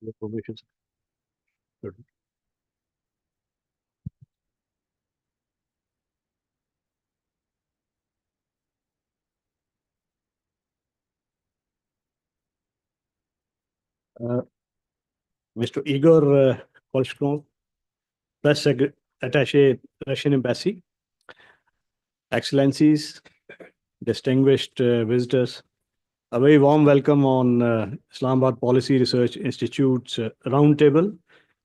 The permission. Good. Mr. Igor Kolchkov, Attaché, Russian Embassy, Excellencies, distinguished visitors, a very warm welcome on Islamabad Policy Research Institute's roundtable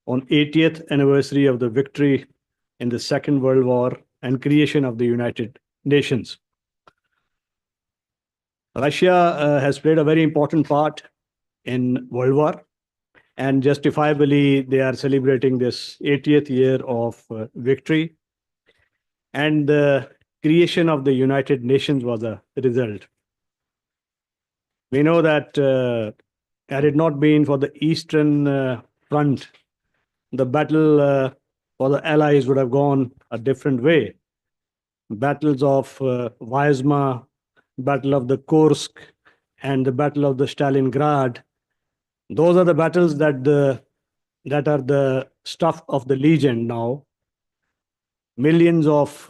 on 80th anniversary of the victory in the Second World War and creation of the United Nations. Russia has played a very important part in World War, and justifiably they are celebrating this 80th year of victory, and the creation of the United Nations was a result. We know that had it not been for the Eastern Front, the battle for the Allies would have gone a different way. Battles of Vyazma, Battle of the Kursk, and the Battle of the Stalingrad. Those are the battles that are the stuff of the legend now. Millions of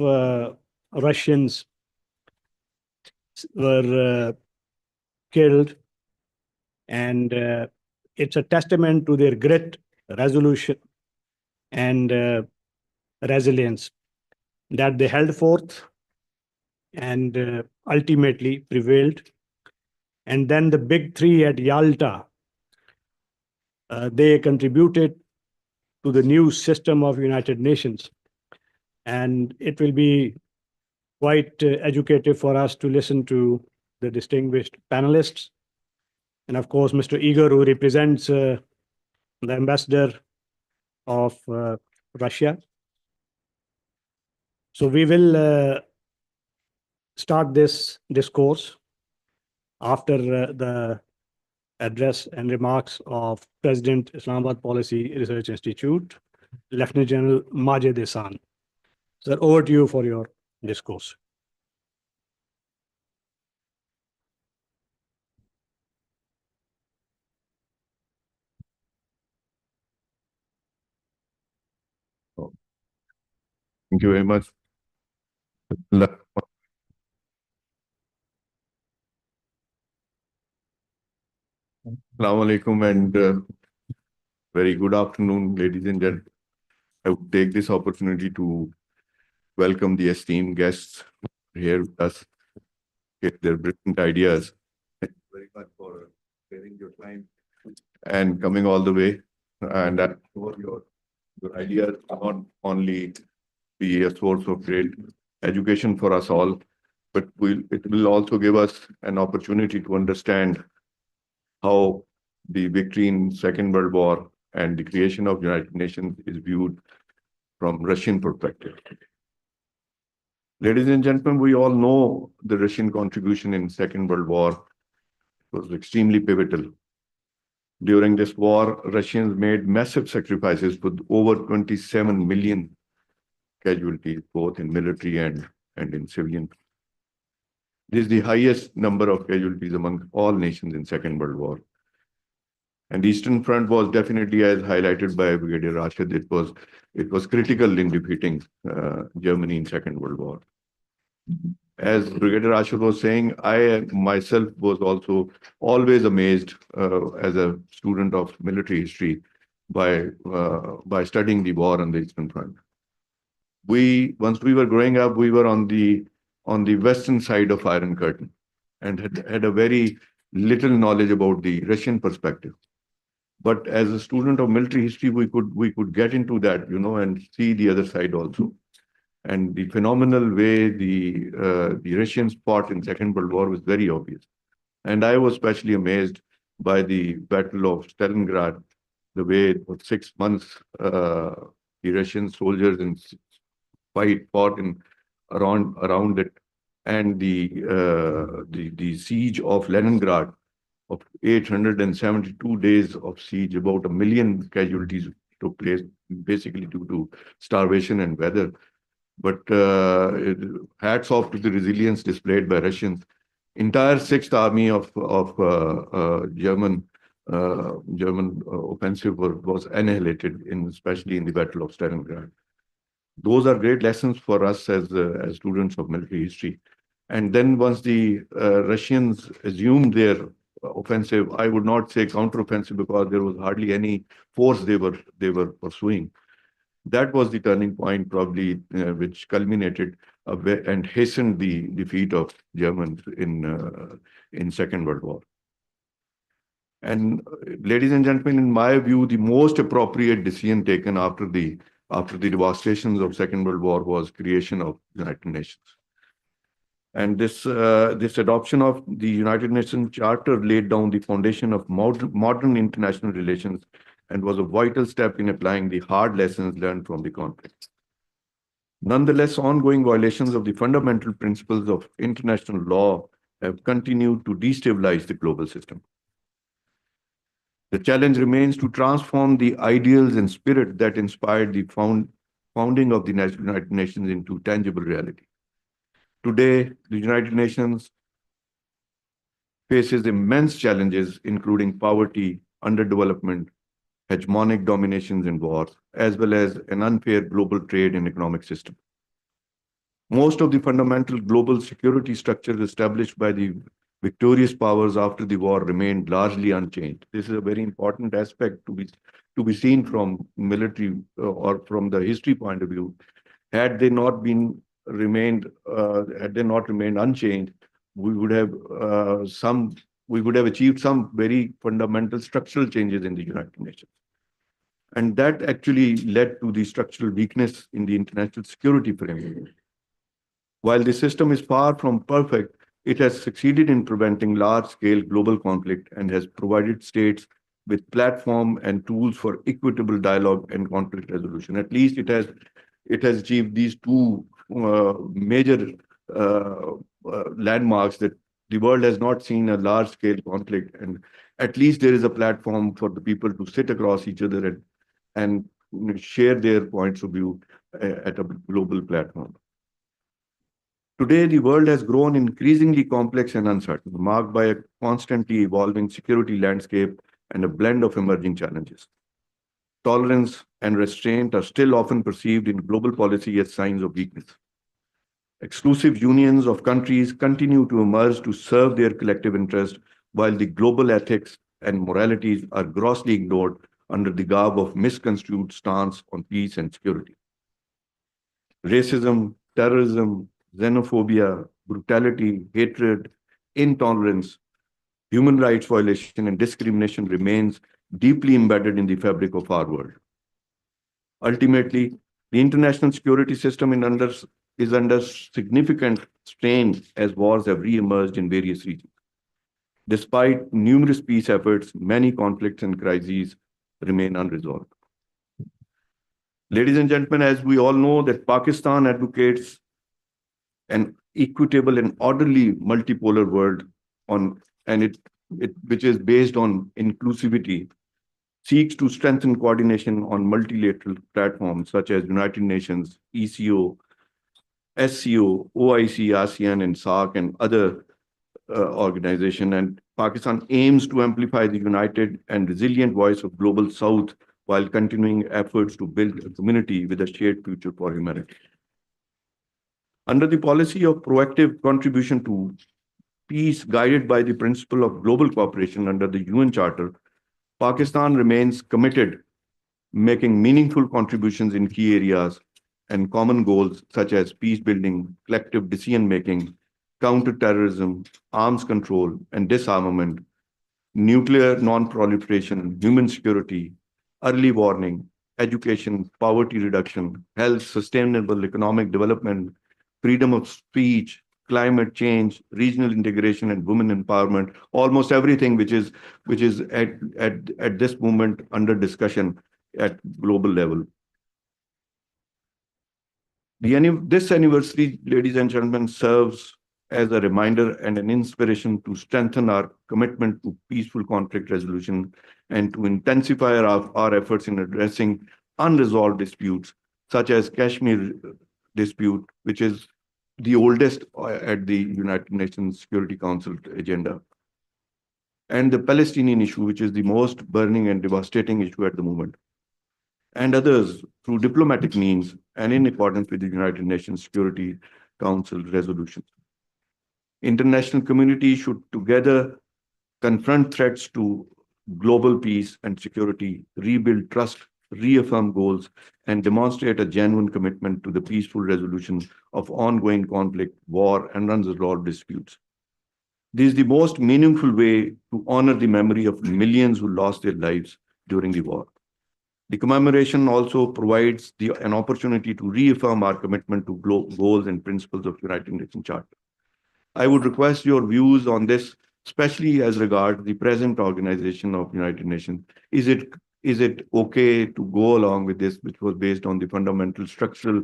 Russians were killed, and it's a testament to their grit, resolution, and resilience that they held forth and ultimately prevailed. And then the big three at Yalta, they contributed to the new system of United Nations. And it will be quite educative for us to listen to the distinguished panelists. And of course, Mr. Igor, who represents the ambassador of Russia. So we will start this discourse after the address and remarks of President, Islamabad Policy Research Institute, Lieutenant General Majid Ehsan. Sir, over to you for your discourse. Thank you very much. Assalamu alaikum and very good afternoon, ladies and gentlemen. I would take this opportunity to welcome the esteemed guests here with us, get their brilliant ideas. Thank you very much for sparing your time and coming all the way. And I'm sure your ideas will not only be a source of great education for us all, but it will also give us an opportunity to understand how the victory in Second World War and the creation of United Nations is viewed from Russian perspective. Ladies and gentlemen, we all know the Russian contribution in Second World War was extremely pivotal. During this war, Russians made massive sacrifices with over 27 million casualties, both in military and in civilian. This is the highest number of casualties among all nations in Second World War. And the Eastern Front was definitely, as highlighted by Brigadier Rashid, it was critical in defeating Germany in Second World War. As Brigadier Rashid was saying, I myself was also always amazed as a student of military history by studying the war on the Eastern Front. Once we were growing up, we were on the western side of Iron Curtain and had a very little knowledge about the Russian perspective. But as a student of military history, we could get into that, and see the other side also. And the phenomenal way the Russians fought in Second World War was very obvious. And I was especially amazed by the Battle of Stalingrad, the way for 6 months the Russian soldiers fought around it, and the siege of Leningrad of 872 days of siege, about 1 million casualties took place, basically due to starvation and weather. But hats off to the resilience displayed by Russians. Entire Sixth Army of German German offensive was annihilated, especially in the Battle of Stalingrad. Those are great lessons for us as students of military history. And then once the Russians assumed their offensive, I would not say counteroffensive because there was hardly any force they were pursuing. That was the turning point, probably, which culminated and hastened the defeat of Germans in Second World War. And ladies and gentlemen, in my view, the most appropriate decision taken after the devastations of Second World War was creation of United Nations. And this adoption of the United Nations Charter laid down the foundation of modern international relations and was a vital step in applying the hard lessons learned from the conflict. Nonetheless, ongoing violations of the fundamental principles of international law have continued to destabilize the global system. The challenge remains to transform the ideals and spirit that inspired the founding of the United Nations into tangible reality. Today, the United Nations faces immense challenges, including poverty, underdevelopment, hegemonic dominations and wars, as well as an unfair global trade and economic system. Most of the fundamental global security structures established by the victorious powers after the war remained largely unchanged. This is a very important aspect to be seen from military or from the history point of view. Had they not remained unchanged, we would have achieved some very fundamental structural changes in the United Nations. And that actually led to the structural weakness in the international security framework. While the system is far from perfect, it has succeeded in preventing large-scale global conflict and has provided states with platform and tools for equitable dialogue and conflict resolution. At least it has achieved these two major landmarks, that the world has not seen a large-scale conflict, and at least there is a platform for the people to sit across each other and share their points of view at a global platform. Today, the world has grown increasingly complex and uncertain, marked by a constantly evolving security landscape and a blend of emerging challenges. Tolerance and restraint are still often perceived in global policy as signs of weakness. Exclusive unions of countries continue to emerge to serve their collective interest, while the global ethics and moralities are grossly ignored under the garb of misconstrued stance on peace and security. Racism, terrorism, xenophobia, brutality, hatred, intolerance, human rights violation, and discrimination remains deeply embedded in the fabric of our world. Ultimately, the international security system is under significant strain as wars have re-emerged in various regions. Despite numerous peace efforts, many conflicts and crises remain unresolved. Ladies and gentlemen, as we all know, that Pakistan advocates an equitable and orderly multipolar world which is based on inclusivity, seeks to strengthen coordination on multilateral platforms such as United Nations, ECO, SCO, OIC, ASEAN, and SAARC, and other organizations. And Pakistan aims to amplify the united and resilient voice of Global South while continuing efforts to build a community with a shared future for humanity. Under the policy of proactive contribution to peace guided by the principle of global cooperation under the UN Charter, Pakistan remains committed, making meaningful contributions in key areas and common goals such as peace building, collective decision-making, counter-terrorism, arms control and disarmament, nuclear non-proliferation, human security, early warning, education, poverty reduction, health, sustainable economic development, freedom of speech, climate change, regional integration, and women empowerment. Almost everything which is at this moment under discussion at global level. This anniversary, ladies and gentlemen, serves as a reminder and an inspiration to strengthen our commitment to peaceful conflict resolution and to intensify our efforts in addressing unresolved disputes, such as Kashmir dispute, which is the oldest at the United Nations Security Council agenda. and the Palestinian issue, which is the most burning and devastating issue at the moment, and others through diplomatic means and in accordance with the United Nations Security Council resolutions. International community should together confront threats to global peace and security, rebuild trust, reaffirm goals, and demonstrate a genuine commitment to the peaceful resolution of ongoing conflict, war, and unresolved disputes. This is the most meaningful way to honor the memory of millions who lost their lives during the war. The commemoration also provides an opportunity to reaffirm our commitment to goals and principles of United Nations Charter. I would request your views on this, especially as regards the present organization of United Nations. Is it okay to go along with this, which was based on the fundamental structural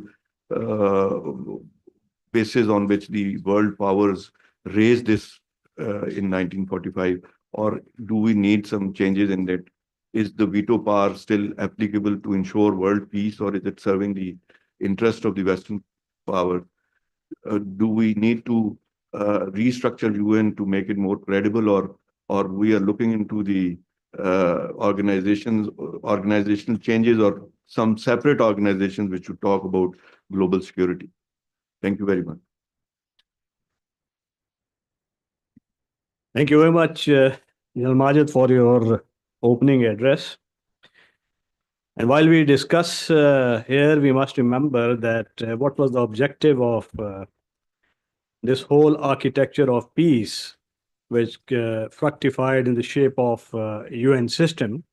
basis on which the world powers raised this in 1945, or do we need some changes in that? Is the veto power still applicable to ensure world peace, or is it serving the interest of the Western power? Do we need to restructure UN to make it more credible, or we are looking into the organizational changes or some separate organizations which should talk about global security? Thank you very much. Thank you very much, General Majid, for your opening address. And while we discuss here, we must remember that what was the objective of this whole architecture of peace, which fructified in the shape of UN system.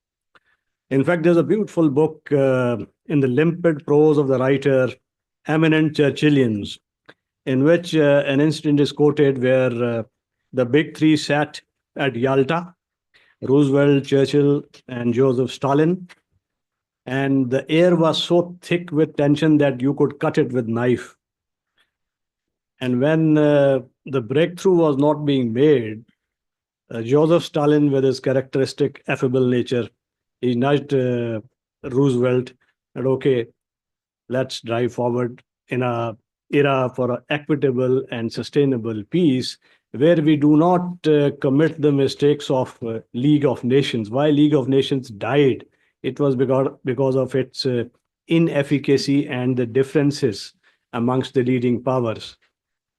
In fact, there's a beautiful book in the limpid prose of the writer, Eminent Churchillians, in which an incident is quoted where the big three sat at Yalta: Roosevelt, Churchill, and Joseph Stalin. And the air was so thick with tension that you could cut it with knife. And when the breakthrough was not being made, Joseph Stalin, with his characteristic affable nature, he nudged Roosevelt and, okay, let's drive forward in an era for an equitable and sustainable peace, where we do not commit the mistakes of League of Nations. Why League of Nations died? It was because of its inefficacy and the differences amongst the leading powers.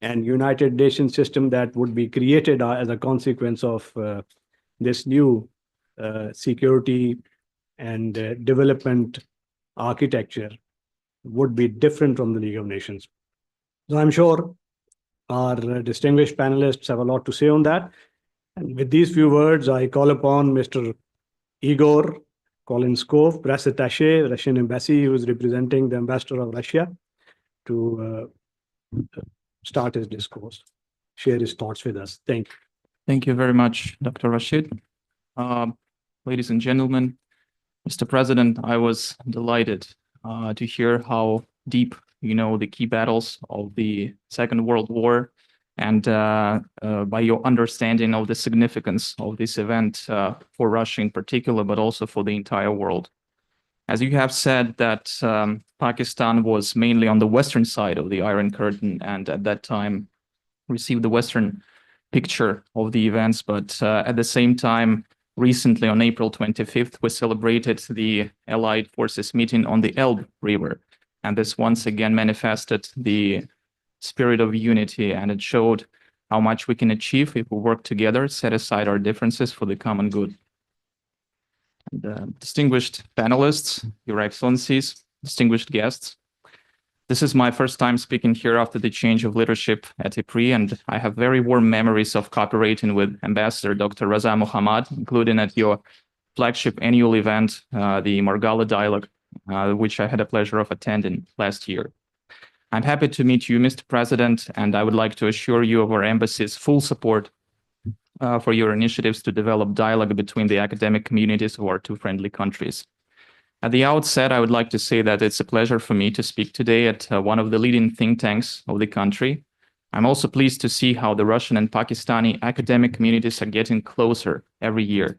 And United Nations system that would be created as a consequence of this new security and development architecture would be different from the League of Nations. So I'm sure our distinguished panelists have a lot to say on that. And with these few words, I call upon Mr. Igor Kolinskov, Press Attaché, Russian Embassy, who is representing the Ambassador of Russia, to start his discourse, share his thoughts with us. Thank you. Thank you very much, Dr. Rashid. Ladies and gentlemen, Mr. President, I was delighted to hear how deep you know the key battles of the Second World War, and by your understanding of the significance of this event for Russia in particular, but also for the entire world. As you have said, that Pakistan was mainly on the western side of the Iron Curtain, and at that time received the Western picture of the events. But at the same time, recently on April 25th, we celebrated the Allied Forces meeting on the Elbe River. And this once again manifested the spirit of unity, and it showed how much we can achieve if we work together, set aside our differences for the common good. And, distinguished panelists, Your Excellencies, distinguished guests, this is my first time speaking here after the change of leadership at IPRI, and I have very warm memories of cooperating with Ambassador Dr. Raza Muhammad, including at your flagship annual event, the Margala Dialogue, which I had a pleasure of attending last year. I'm happy to meet you, Mr. President, and I would like to assure you of our embassy's full support for your initiatives to develop dialogue between the academic communities of our two friendly countries. At the outset, I would like to say that it's a pleasure for me to speak today at one of the leading think tanks of the country. I'm also pleased to see how the Russian and Pakistani academic communities are getting closer every year.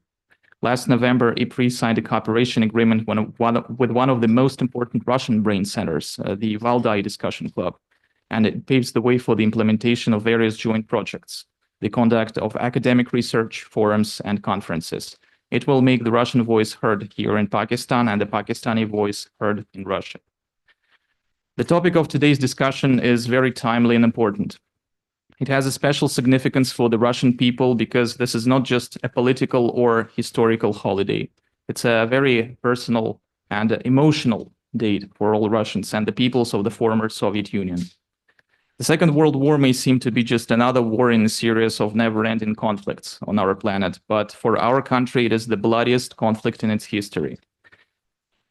Last November, IPRI signed a cooperation agreement with one of the most important Russian brain centers, the Valdai Discussion Club, and it paves the way for the implementation of various joint projects. the conduct of academic research, forums, and conferences. It will make the Russian voice heard here in Pakistan and the Pakistani voice heard in Russia. The topic of today's discussion is very timely and important. It has a special significance for the Russian people because this is not just a political or historical holiday. It's a very personal and emotional date for all Russians and the peoples of the former Soviet Union. The Second World War may seem to be just another war in a series of never-ending conflicts on our planet, but for our country, it is the bloodiest conflict in its history.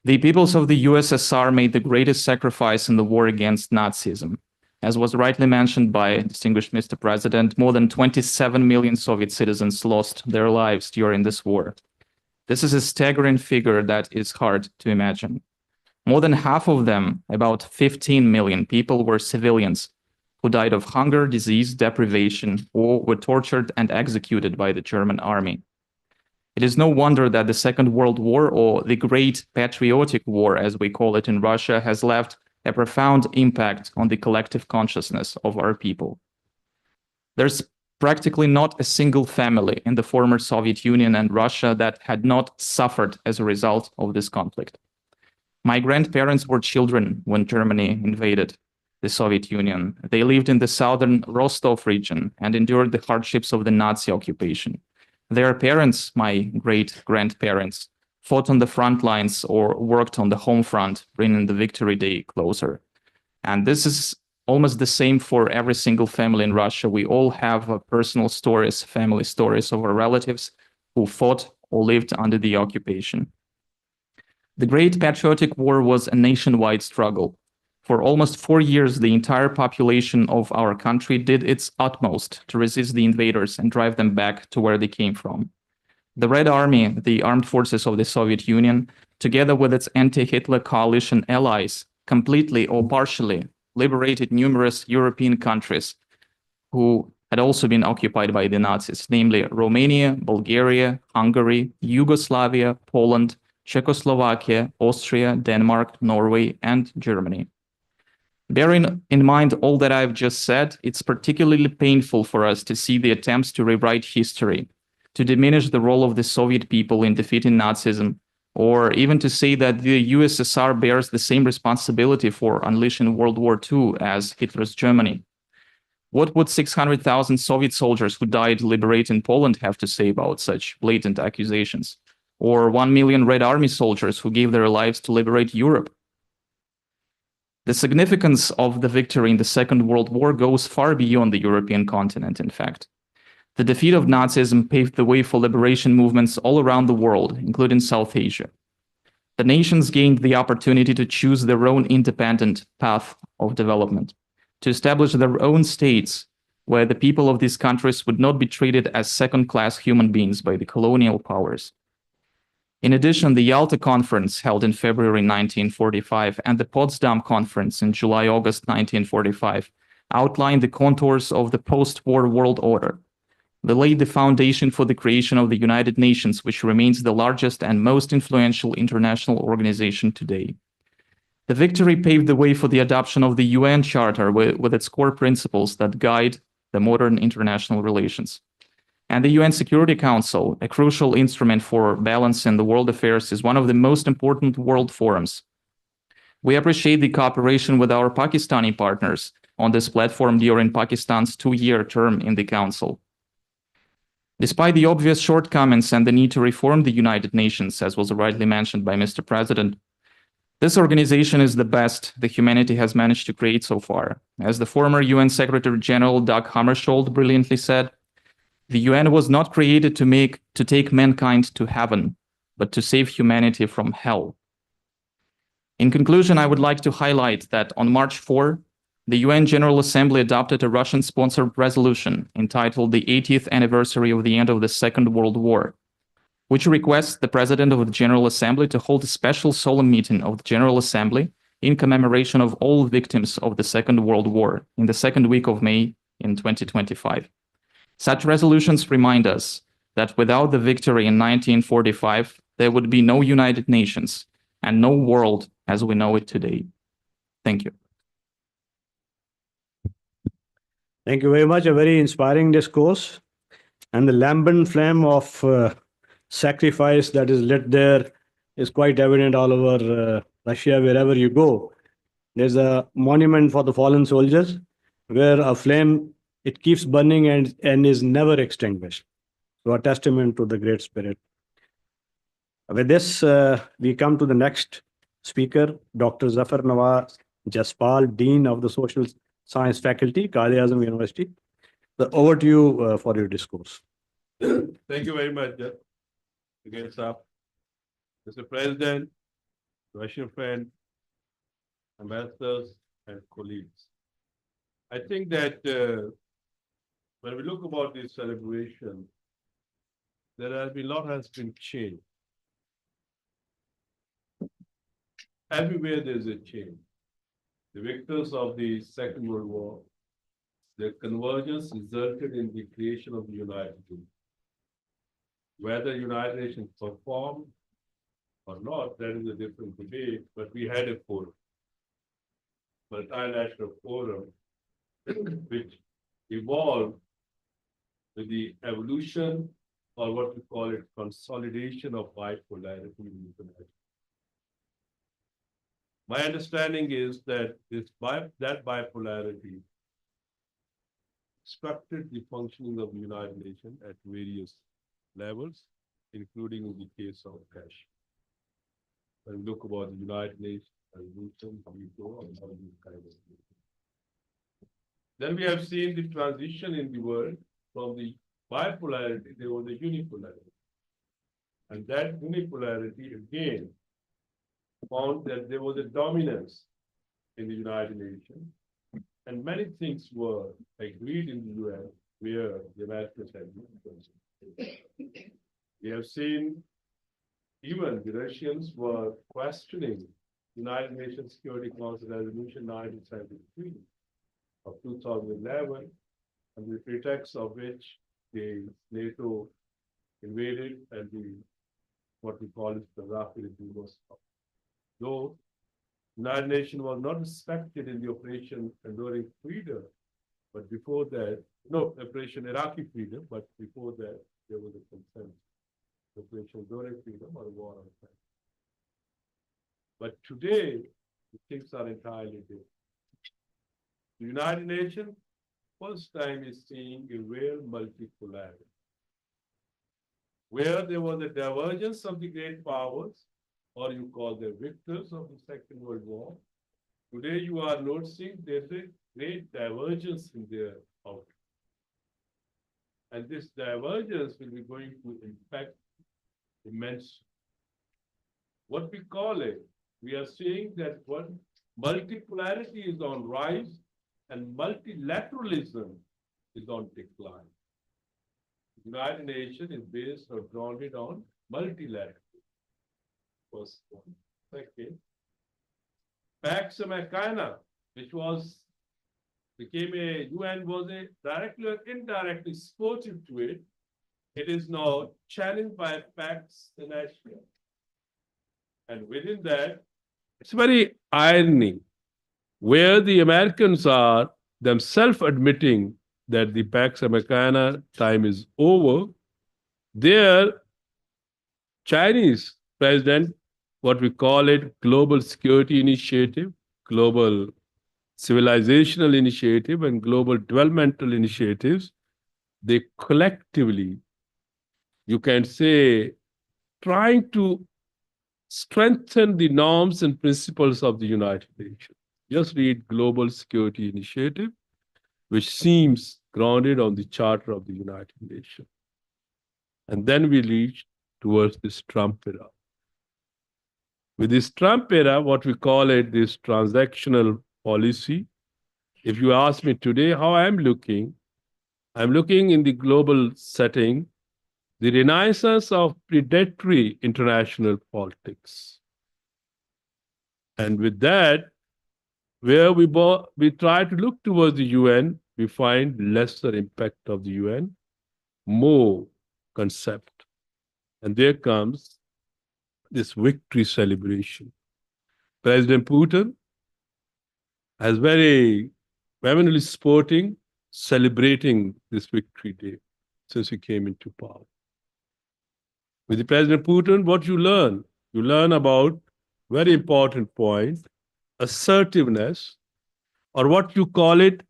The peoples of the USSR made the greatest sacrifice in the war against Nazism. As was rightly mentioned by distinguished Mr. President, more than 27 million Soviet citizens lost their lives during this war. This is a staggering figure that is hard to imagine. More than half of them, about 15 million people, were civilians who died of hunger, disease, deprivation, or were tortured and executed by the German army. It is no wonder that the Second World War, or the Great Patriotic War, as we call it in Russia, has left a profound impact on the collective consciousness of our people. There's practically not a single family in the former Soviet Union and Russia that had not suffered as a result of this conflict. My grandparents were children when Germany invaded the Soviet Union. They lived in the southern Rostov region and endured the hardships of the Nazi occupation. Their parents, my great-grandparents, fought on the front lines or worked on the home front, bringing the victory day closer. And this is almost the same for every single family in Russia. We all have personal stories, family stories of our relatives who fought or lived under the occupation. The Great Patriotic War was a nationwide struggle. For almost 4 years, the entire population of our country did its utmost to resist the invaders and drive them back to where they came from. The Red Army, the armed forces of the Soviet Union, together with its anti-Hitler coalition allies, completely or partially liberated numerous European countries who had also been occupied by the Nazis, namely Romania, Bulgaria, Hungary, Yugoslavia, Poland, Czechoslovakia, Austria, Denmark, Norway, and Germany. Bearing in mind all that I've just said, it's particularly painful for us to see the attempts to rewrite history, to diminish the role of the Soviet people in defeating Nazism, or even to say that the USSR bears the same responsibility for unleashing World War II as Hitler's Germany. What would 600,000 Soviet soldiers who died liberating Poland have to say about such blatant accusations? Or 1 million Red Army soldiers who gave their lives to liberate Europe? The significance of the victory in the Second World War goes far beyond the European continent, in fact. The defeat of Nazism paved the way for liberation movements all around the world, including South Asia. The nations gained the opportunity to choose their own independent path of development, to establish their own states where the people of these countries would not be treated as second-class human beings by the colonial powers. In addition, the Yalta Conference held in February 1945 and the Potsdam Conference in July-August 1945 outlined the contours of the post-war world order. They laid the foundation for the creation of the United Nations, which remains the largest and most influential international organization today. The victory paved the way for the adoption of the UN Charter with its core principles that guide the modern international relations. And the UN Security Council, a crucial instrument for balance in the world affairs, is one of the most important world forums. We appreciate the cooperation with our Pakistani partners on this platform during Pakistan's 2-year term in the Council. Despite the obvious shortcomings and the need to reform the United Nations, as was rightly mentioned by Mr. President, this organization is the best the humanity has managed to create so far. As the former UN Secretary General Dag Hammarskjöld brilliantly said, the UN was not created to take mankind to heaven, but to save humanity from hell. In conclusion, I would like to highlight that on March 4, the UN General Assembly adopted a Russian-sponsored resolution entitled the 80th Anniversary of the End of the Second World War, which requests the President of the General Assembly to hold a special solemn meeting of the General Assembly in commemoration of all victims of the Second World War in the second week of May in 2025. Such resolutions remind us that without the victory in 1945, there would be no United Nations and no world as we know it today. Thank you. Thank you very much. A very inspiring discourse. And the lambent flame of sacrifice that is lit there is quite evident all over Russia, wherever you go. There's a monument for the fallen soldiers where a flame, it keeps burning and is never extinguished. So a testament to the great spirit. With this, we come to the next speaker, Dr. Zafar Nawaz Jaspal, Dean of the Social Science Faculty, Quaid-e-Azam University. So over to you for your discourse. Thank you very much, again, sir. Mr. President, Russian friend, ambassadors, and colleagues. I think that when we look about this celebration, there has been a lot has been changed. Everywhere there's a change. The victors of the Second World War, their convergence resulted in the creation of the United Nations. Whether United Nations performed or not, that is a different debate, but we had a forum, multinational forum, which evolved with the evolution, or what we call it, consolidation of bipolarity in international. My understanding is that that bipolarity obstructed the functioning of the United Nations at various levels, including in the case of cash. When we look about the United Nations resolution, veto, and all these kind of things. Then we have seen the transition in the world from the bipolarity, there was a unipolarity. And that unipolarity again found that there was a dominance in the United Nations. And many things were agreed in the UN where the Americans had been. We have seen even the Russians were questioning United Nations Security Council Resolution 1973 of 2011, and the pretext of which the NATO invaded and what we call it the rapid regime was stopped. Though United Nations was not respected in the Operation Enduring Freedom, but before that, no, Operation Iraqi Freedom, but before that, there was a consent. Operation Enduring Freedom or War on Terror. But today, things are entirely different. The United Nations, first time is seeing a real multipolarity, where there was a divergence of the great powers, or you call them victors of the Second World War. Today, you are noticing there's a great divergence in their outlook. And this divergence will be going to impact immense. What we call it, we are seeing that one multipolarity is on rise and multilateralism is on decline. The United Nations is based or grounded on multilateralism. First one. Second, Pax Americana, which became a UN was a directly or indirectly supportive to it. It is now challenged by Pax International. And within that, it's very irony where the Americans are themselves admitting that the Pax Americana time is over. Their Chinese president, what we call it, Global Security Initiative, Global Civilizational Initiative, and Global Developmental Initiatives, they collectively, you can say, trying to strengthen the norms and principles of the United Nations. Just read Global Security Initiative, which seems grounded on the Charter of the United Nations. And then we reach towards this Trump era. With this Trump era, what we call it, this transactional policy, if you ask me today how I'm looking in the global setting, the renaissance of predatory international politics. And with that, where we try to look towards the UN, we find lesser impact of the UN, more concept. And there comes this victory celebration. President Putin has very heavily supporting, celebrating this victory day. since he came into power. With the President Putin, what you learn? You learn about very important point, assertiveness, or what you call it,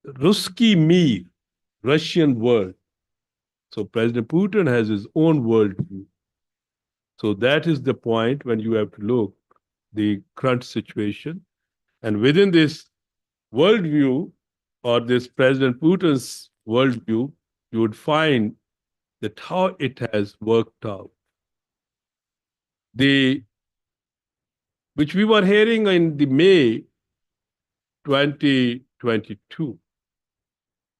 Ruski Mir, Russian world. So President Putin has his own worldview. So that is the point when you have to look the current situation. And within this worldview, or this President Putin's worldview, you would find that how it has worked out. Which we were hearing in the May 2022.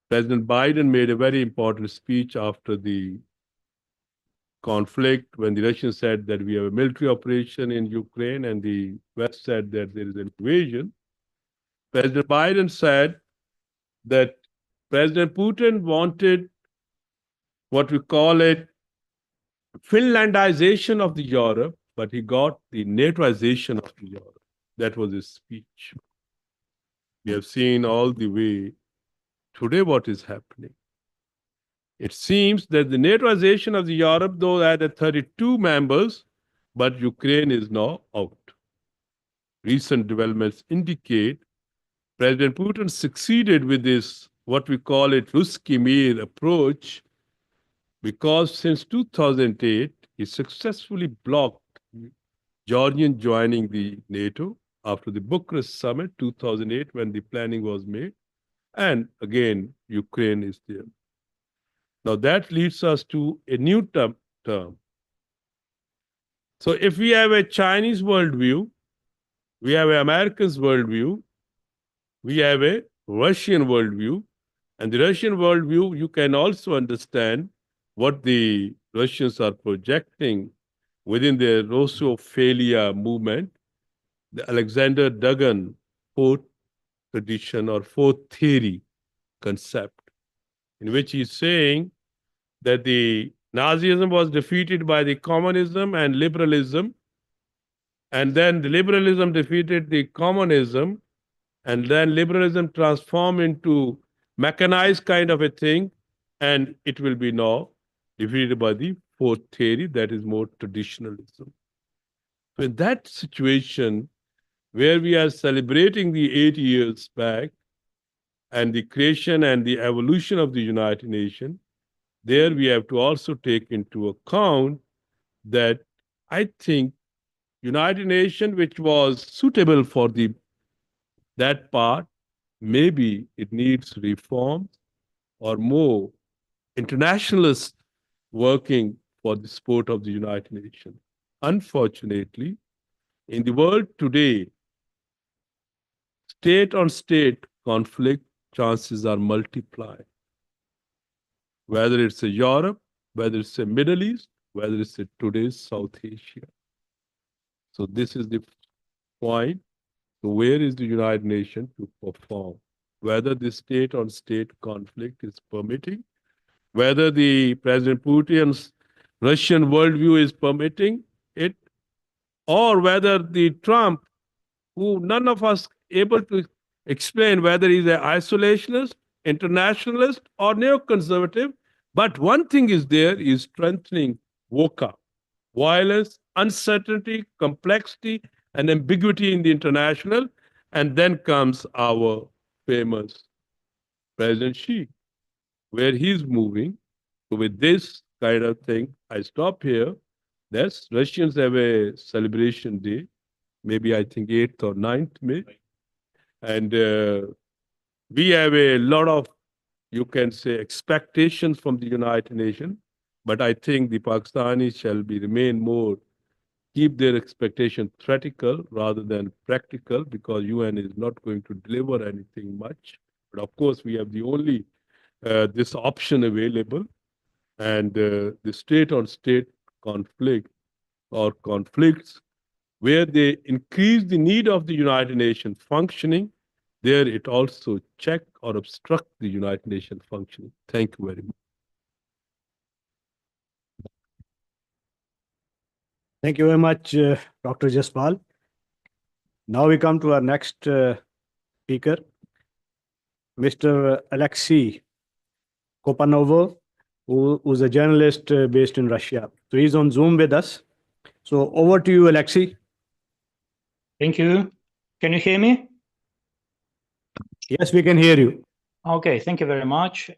President Biden made a very important speech after the conflict when the Russians said that we have a military operation in Ukraine and the West said that there is an invasion. President Biden said that President Putin wanted what we call it Finlandization of the Europe, but he got the NATOization of the Europe. That was his speech. We have seen all the way today what is happening. It seems that the NATOization of the Europe, though, had 32 members, but Ukraine is now out. Recent developments indicate President Putin succeeded with this, what we call it, Ruski Mir approach, because since 2008, he successfully blocked Georgian joining the NATO after the Bucharest summit 2008 when the planning was made. And again, Ukraine is there. Now that leads us to a new term. So if we have a Chinese worldview, we have an American's worldview, we have a Russian worldview, and the Russian worldview, you can also understand what the Russians are projecting within the Russophilia movement, the Alexander Dugin fourth tradition or fourth theory concept, in which he's saying that the Nazism was defeated by the communism and liberalism, and then the liberalism defeated the communism, and then liberalism transformed into mechanized kind of a thing, and it will be now defeated by the fourth theory, that is more traditionalism. So in that situation, where we are celebrating the 80 years back and the creation and the evolution of the United Nations, there we have to also take into account that I think United Nations, which was suitable for that part, maybe it needs reform or more internationalist working for the support of the United Nations. Unfortunately, in the world today, state-on-state conflict chances are multiplied. Whether it's a Europe, whether it's a Middle East, whether it's a today's South Asia. So this is the point. So where is the United Nations to perform? Whether the state-on-state conflict is permitting, whether the President Putin's Russian worldview is permitting it, or whether the Trump, who none of us able to explain whether he's an isolationist, internationalist, or neoconservative. But one thing is there is strengthening VUCA, violence, uncertainty, complexity, and ambiguity in the international. And then comes our famous President Xi, where he's moving. So with this kind of thing, I stop here. Yes, Russians have a celebration day, maybe I think 8th or 9th May. And we have a lot of, you can say, expectations from the United Nations. But I think the Pakistanis shall remain more, keep their expectation theoretical rather than practical, because UN is not going to deliver anything much. But of course, we have the only this option available. And the state-on-state conflict or conflicts where they increase the need of the United Nations functioning, there it also check or obstruct the United Nations functioning. Thank you very much. Thank you very much, Dr. Jaspal. Now we come to our next speaker, Mr. Alexei Kopanovo, who's a journalist based in Russia. So he's on Zoom with us. So over to you, Alexei. Thank you. Can you hear me? Yes, we can hear you. Okay, thank you very much,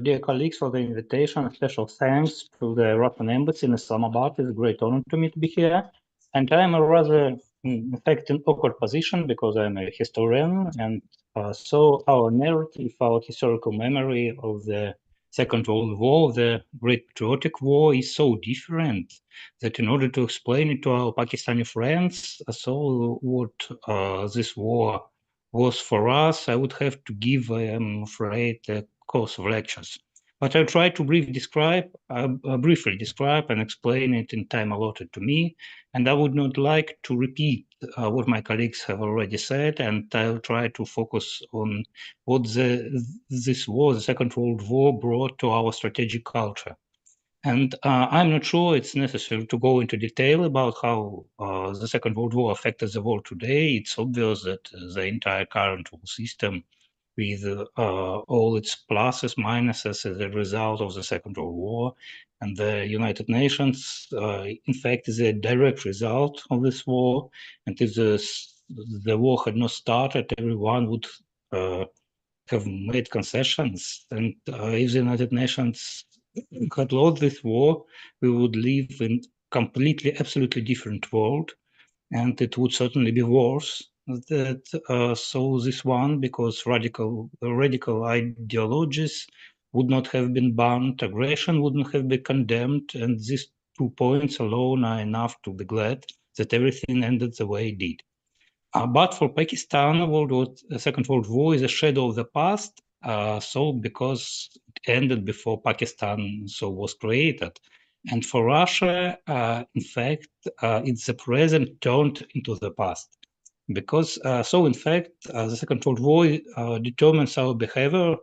dear colleagues, for the invitation. Special thanks to the Russian Embassy in Islamabad. It's a great honor to me to be here. And I'm a rather, in fact, in awkward position because I'm a historian. And so our narrative, our historical memory of the Second World War, the Great Patriotic War, is so different that in order to explain it to our Pakistani friends, so what this war was for us, I would have to give, I am afraid, a course of lectures. But I'll try to briefly describe and explain it in time allotted to me. And I would not like to repeat what my colleagues have already said, and I'll try to focus on what this war, the Second World War, brought to our strategic culture. And I'm not sure it's necessary to go into detail about how the Second World War affected the world today. It's obvious that the entire current world system, with all its pluses, minuses as a result of the Second World War, and the United Nations, in fact, is a direct result of this war. And if the war had not started, everyone would have made concessions. And if the United Nations had lost this war, we would live in completely, absolutely different world, and it would certainly be worse that so this one, because radical ideologies would not have been banned, aggression would not have been condemned, and these 2 points alone are enough to be glad that everything ended the way it did. But for Pakistan, Second World War is a shadow of the past. So because it ended before Pakistan was created, and for Russia, in fact, it's the present turned into the past. Because in fact, the Second World War determines our behavior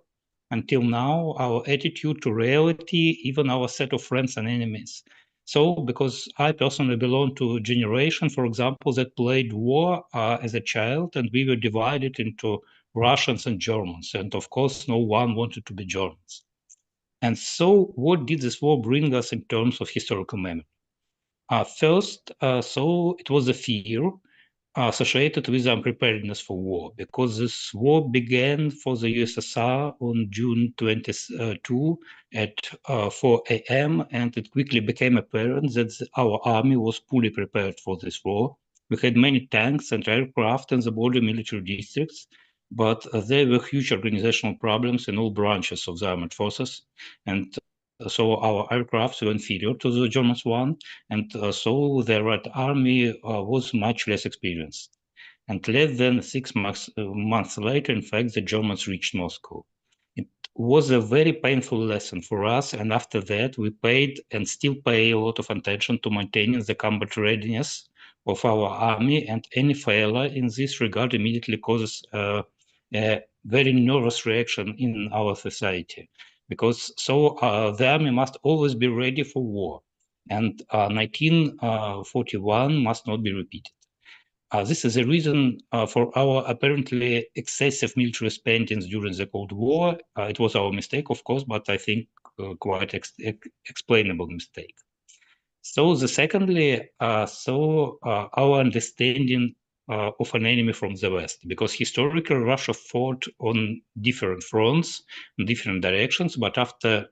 until now, our attitude to reality, even our set of friends and enemies. So, because I personally belong to a generation, for example, that played war as a child, and we were divided into Russians and Germans. And of course, no one wanted to be Germans. And so, what did this war bring us in terms of historical memory? First, it was a fear associated with unpreparedness for war, because this war began for the USSR on June 22 at 4 a.m., and it quickly became apparent that our army was fully prepared for this war. We had many tanks and aircraft in the border military districts, but there were huge organizational problems in all branches of the armed forces, and so our aircrafts were inferior to the German one, and so the Red Army was much less experienced. And less than 6 months later, in fact, the Germans reached Moscow. It was a very painful lesson for us, and after that, we paid and still pay a lot of attention to maintaining the combat readiness of our army, and any failure in this regard immediately causes a very nervous reaction in our society, because the army must always be ready for war, and 1941 must not be repeated. This is a reason for our apparently excessive military spendings during the Cold War. It was our mistake, of course, but I think quite explainable mistake. So secondly, our understanding of an enemy from the West, because historically Russia fought on different fronts, in different directions, but after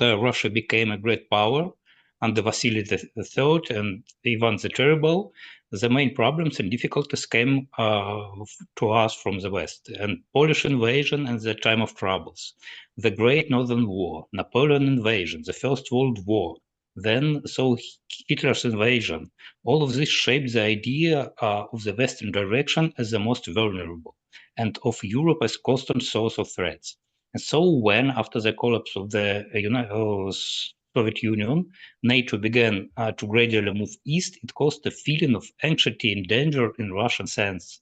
Russia became a great power under Vasily III and Ivan the Terrible, the main problems and difficulties came to us from the West, and Polish invasion and the time of troubles, the Great Northern War, Napoleon invasion, the First World War, then Hitler's invasion. All of this shaped the idea of the Western direction as the most vulnerable, and of Europe as constant source of threats. And so when, after the collapse of the Soviet Union, NATO began to gradually move east, it caused a feeling of anxiety and danger in Russian sense,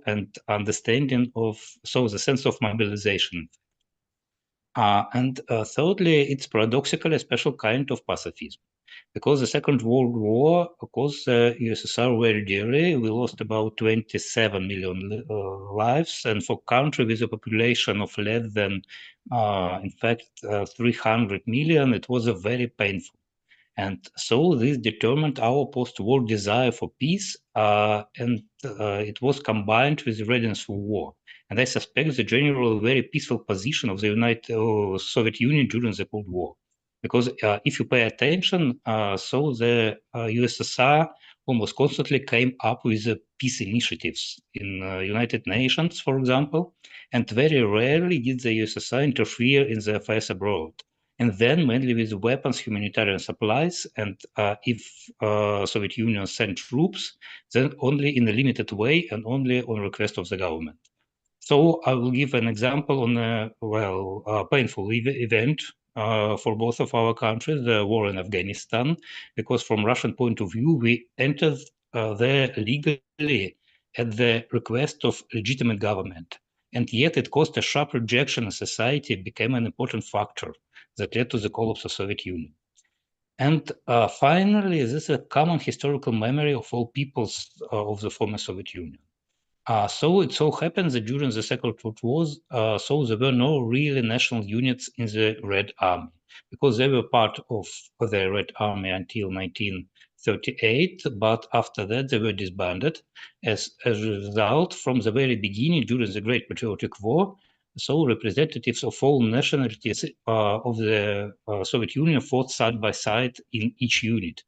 and understanding of, the sense of mobilization. And thirdly, it's paradoxically a special kind of pacifism, Because the Second World War cost the USSR very dearly. We lost about 27 million lives, and for a country with a population of less than, in fact, 300 million, it was a very painful. And so this determined our post-war desire for peace, and it was combined with the readiness for war. And I suspect the general very peaceful position of the Soviet Union during the Cold War. Because if you pay attention, so the USSR almost constantly came up with peace initiatives in United Nations, for example, and very rarely did the USSR interfere in the affairs abroad. And then mainly with weapons, humanitarian supplies, and if Soviet Union sent troops, then only in a limited way and only on request of the government. So I will give an example on a painful event for both of our countries, the war in Afghanistan, because from Russian point of view, we entered there legally at the request of legitimate government. And yet it caused a sharp rejection in society, became an important factor that led to the collapse of Soviet Union. And finally, this is a common historical memory of all peoples of the former Soviet Union. So it so happens that during the Second World War, so there were no really national units in the Red Army, because they were part of the Red Army until 1938, but after that they were disbanded. As a result, from the very beginning, during the Great Patriotic War, so representatives of all nationalities of the Soviet Union fought side by side in each unit.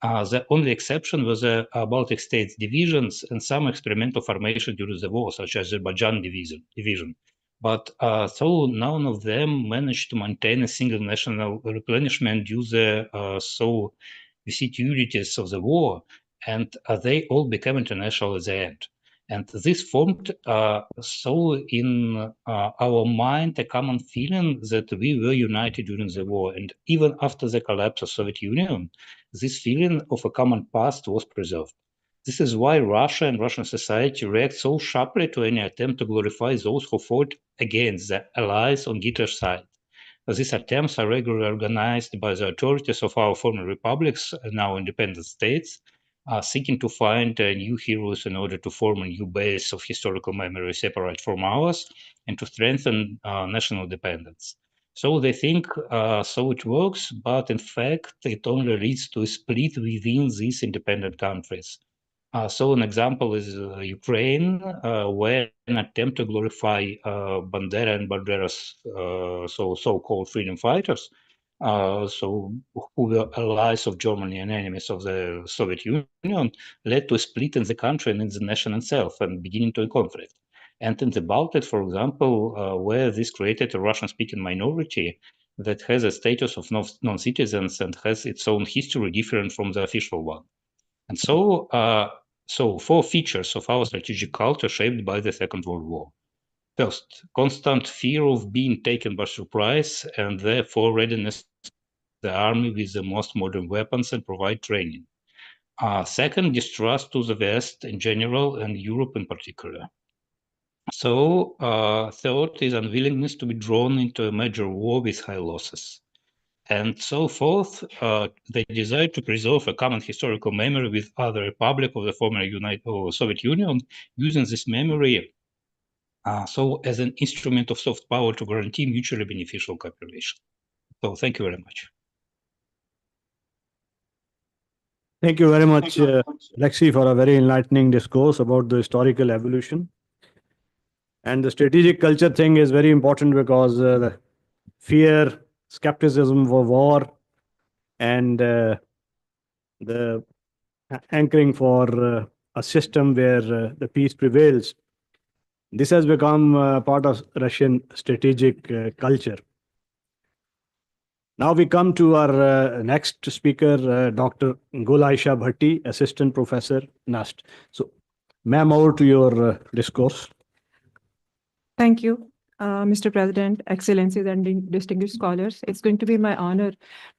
The only exception was the Baltic States divisions and some experimental formation during the war, such as Azerbaijan division. But so none of them managed to maintain a single national replenishment due to the vicissitudes of the war, and they all became international at the end. And this formed so in our mind a common feeling that we were united during the war. And even after the collapse of Soviet Union, this feeling of a common past was preserved. This is why Russia and Russian society react so sharply to any attempt to glorify those who fought against the allies on Hitler's side. These attempts are regularly organized by the authorities of our former republics, now independent states, seeking to find new heroes in order to form a new base of historical memory separate from ours and to strengthen national dependence. So they think so it works, but in fact, it only leads to a split within these independent countries. So an example is Ukraine, where an attempt to glorify Bandera and Bandera's so-called freedom fighters, who were allies of Germany and enemies of the Soviet Union, led to a split in the country and in the nation itself and beginning to a conflict. And in the Baltics, for example, where this created a Russian-speaking minority that has a status of non-citizens and has its own history different from the official one. And so, four features of our strategic culture shaped by the Second World War. First, constant fear of being taken by surprise and therefore readiness the army with the most modern weapons and provide training. Second, distrust to the West in general and Europe in particular. So, third is unwillingness to be drawn into a major war with high losses. And so forth, they desire to preserve a common historical memory with other republics of the former Soviet Union, using this memory so as an instrument of soft power to guarantee mutually beneficial cooperation. So thank you very much. Thank you very much, Alexei, for a very enlightening discourse about the historical evolution. And the strategic culture thing is very important because the fear, skepticism for war, and the anchoring for a system where the peace prevails. This has become part of Russian strategic culture. Now we come to our next speaker, Dr. Gulaisha Bhatti, Assistant Professor, NUST. So, ma'am, over to your discourse. Thank you, Mr. President, Excellencies and distinguished scholars. It's going to be my honor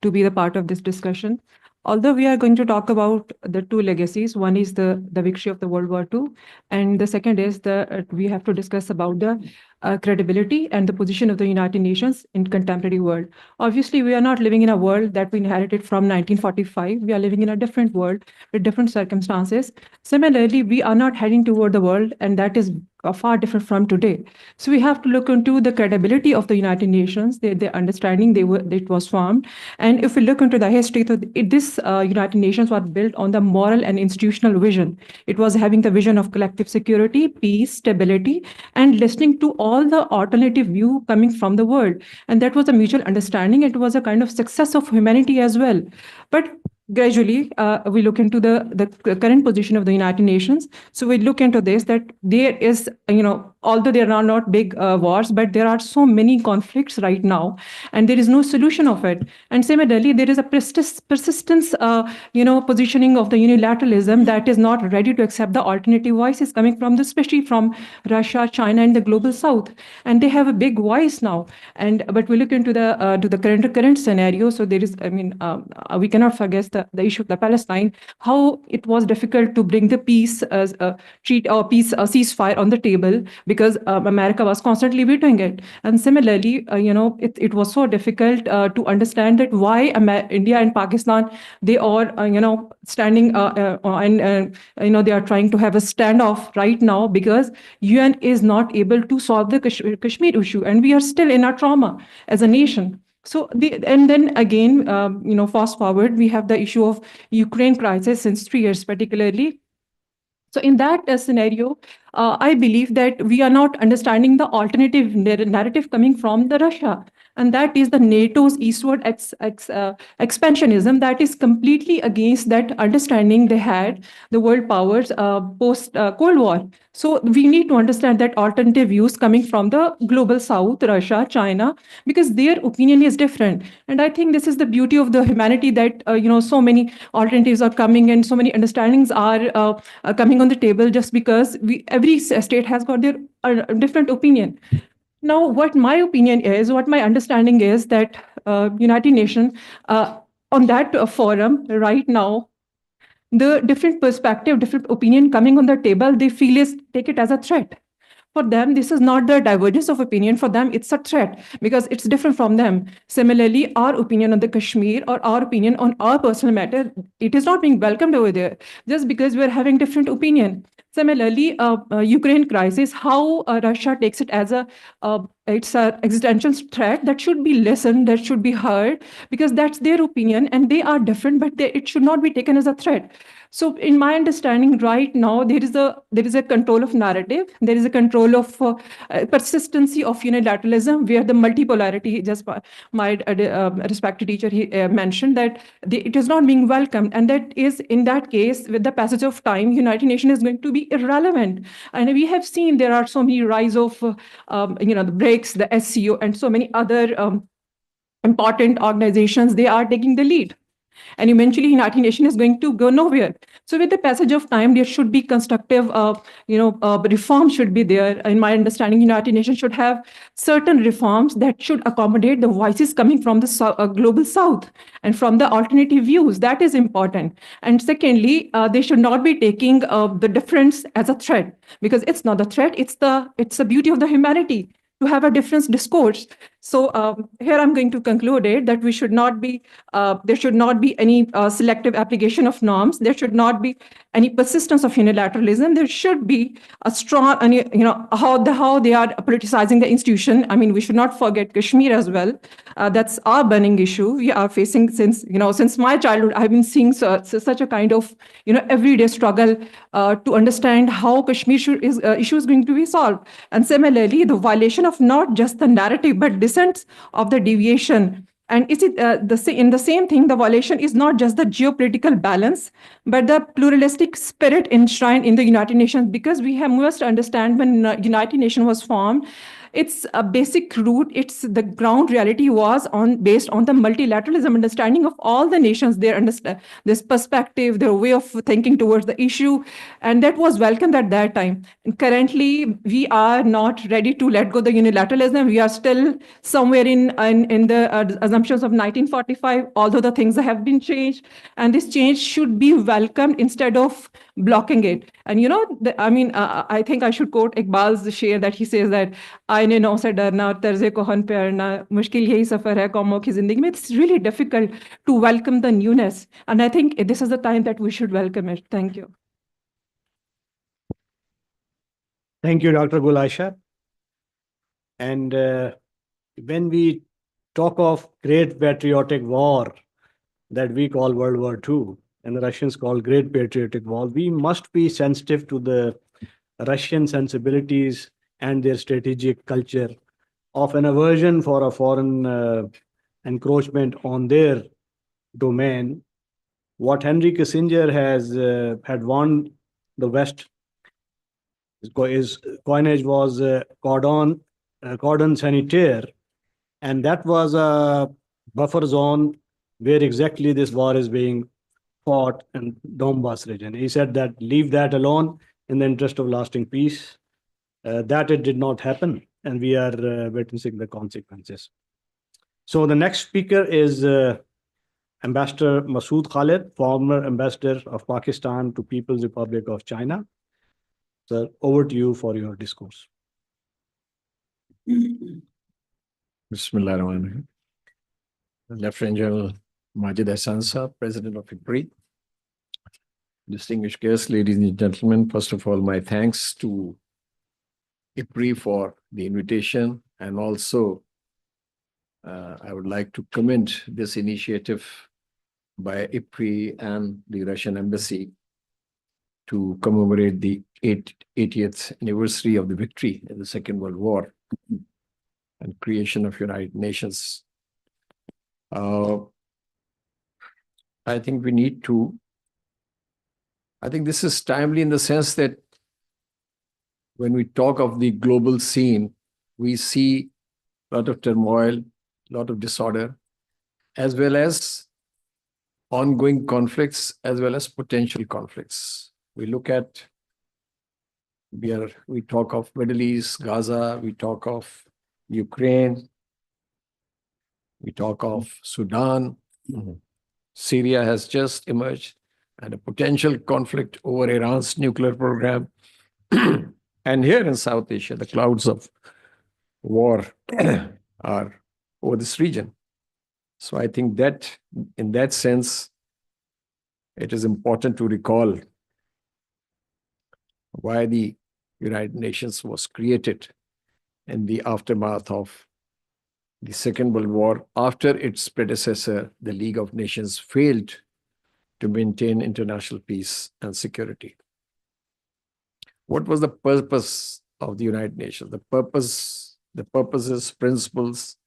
to be the part of this discussion. Although we are going to talk about the two legacies, one is the victory of the World War II, and the second is we have to discuss about the credibility and the position of the United Nations in contemporary world. Obviously, we are not living in a world that we inherited from 1945. We are living in a different world with different circumstances. Similarly, we are not heading toward the world, and that is far different from today. So we have to look into the credibility of the United Nations, their understanding it was formed. And if we look into the history, so this United Nations was built on the moral and institutional vision. It was having the vision of collective security, peace, stability, and listening to all the alternative view coming from the world. And that was a mutual understanding. It was a kind of success of humanity as well. But gradually, we look into the current position of the United Nations. So we look into this, that there is, although there are not big wars, but there are so many conflicts right now, and there is no solution of it. And similarly, there is a persistence, positioning of the unilateralism that is not ready to accept the alternative voices coming from, especially from Russia, China, and the global South. And they have a big voice now. But we look into the current scenario. So there is, we cannot forget the issue of the Palestine, how it was difficult to bring the peace treat or peace ceasefire on the table, because America was constantly vetoing it. And similarly, it was so difficult to understand that why India and Pakistan, they are standing and they are trying to have a standoff right now, because UN is not able to solve the Kashmir issue, and we are still in our trauma as a nation. So and then again, fast forward, we have the issue of Ukraine crisis since 3 years, particularly. So in that scenario, I believe that we are not understanding the alternative narrative coming from the Russia. And that is the NATO's eastward expansionism that is completely against that understanding they had, the world powers post-Cold War. So we need to understand that alternative views coming from the global South, Russia, China, because their opinion is different. And I think this is the beauty of the humanity, that so many alternatives are coming and so many understandings are coming on the table, just because every state has got their different opinion. Now, what my opinion is, what my understanding is, that United Nations on that forum right now, the different perspective, different opinion coming on the table, they take it as a threat. For them, this is not the divergence of opinion. For them, it's a threat, because it's different from them. Similarly, our opinion on the Kashmir or our opinion on our personal matter, it is not being welcomed over there, just because we're having different opinion. Similarly, Ukraine crisis, how Russia takes it as it's an existential threat that should be listened, that should be heard, because that's their opinion and they are different, but it should not be taken as a threat. So in my understanding right now, there is a control of narrative, there is a control of persistency of unilateralism, where the multipolarity, just my respected teacher, he mentioned that it is not being welcomed. And that is, in that case, with the passage of time, United Nations is going to be irrelevant. And we have seen there are so many rise of, the BRICS, the SCO, and so many other important organizations, they are taking the lead. And eventually, United Nations is going to go nowhere. So with the passage of time, there should be constructive, reform should be there. In my understanding, United Nations should have certain reforms that should accommodate the voices coming from the global South and from the alternative views. That is important. And secondly, they should not be taking the difference as a threat, because it's not a threat. It's the beauty of the humanity to have a different discourse. So here I'm going to conclude it, that we should not be, there should not be any selective application of norms. There should not be any persistence of unilateralism. There should be a strong, how they are politicizing the institution. I mean, we should not forget Kashmir as well. That's our burning issue. We are facing since my childhood. I've been seeing such a kind of, everyday struggle to understand how Kashmir issue is going to be solved. And similarly, the violation of not just the narrative, but of the deviation. And is it in the same thing, the violation is not just the geopolitical balance, but the pluralistic spirit enshrined in the United Nations, because we must understand when United Nations was formed, its a basic root, it's the ground reality was based on the multilateralism understanding of all the nations, their understand this perspective, their way of thinking towards the issue, and that was welcomed at that time. And currently, we are not ready to let go the unilateralism. We are still somewhere in the assumptions of 1945, although the things have been changed, and this change should be welcomed instead of blocking it. And I think I should quote Iqbal's share that he says that I खुदाई ने नौ से डरना और तर्ज़े Kohn पे अड़ना मुश्किल यही सफ़र है कौमों की ज़िंदगी में. It's really difficult to welcome the newness, and I think this is the time that we should welcome it. Thank you. Thank you, Dr. Gul Aisha. And when we talk of great patriotic war that we call World War II, and the Russians call Great Patriotic War, we must be sensitive to the Russian sensibilities and their strategic culture of an aversion for a foreign encroachment on their domain. What Henry Kissinger has had warned the West is coinage was cordon sanitaire, and that was a buffer zone where exactly this war is being fought in Donbass region. He said that leave that alone in the interest of lasting peace. That it did not happen, and we are witnessing the consequences. So the next speaker is Ambassador Masood Khalid, former ambassador of Pakistan to People's Republic of China. Sir, over to you for your discourse. Bismillahirrahmanirrahim. Lieutenant General Majid Ahsan Saab, President of IPRI. Distinguished guests, ladies and gentlemen, first of all, my thanks to IPRI for the invitation, and also I would like to commend this initiative by IPRI and the Russian Embassy to commemorate the 80th anniversary of the victory in the Second World War and creation of United Nations. I think this is timely in the sense that when we talk of the global scene, we see a lot of turmoil, a lot of disorder, as well as ongoing conflicts, as well as potential conflicts. We look at, we talk of Middle East, Gaza, we talk of Ukraine, we talk of Sudan. Syria has just emerged, and a potential conflict over Iran's nuclear program. And here in South Asia, the clouds of war are over this region. So I think that in that sense, it is important to recall why the United Nations was created in the aftermath of the Second World War, after its predecessor, the League of Nations, failed to maintain international peace and security. What was the purpose of the United Nations? The purposes, principles,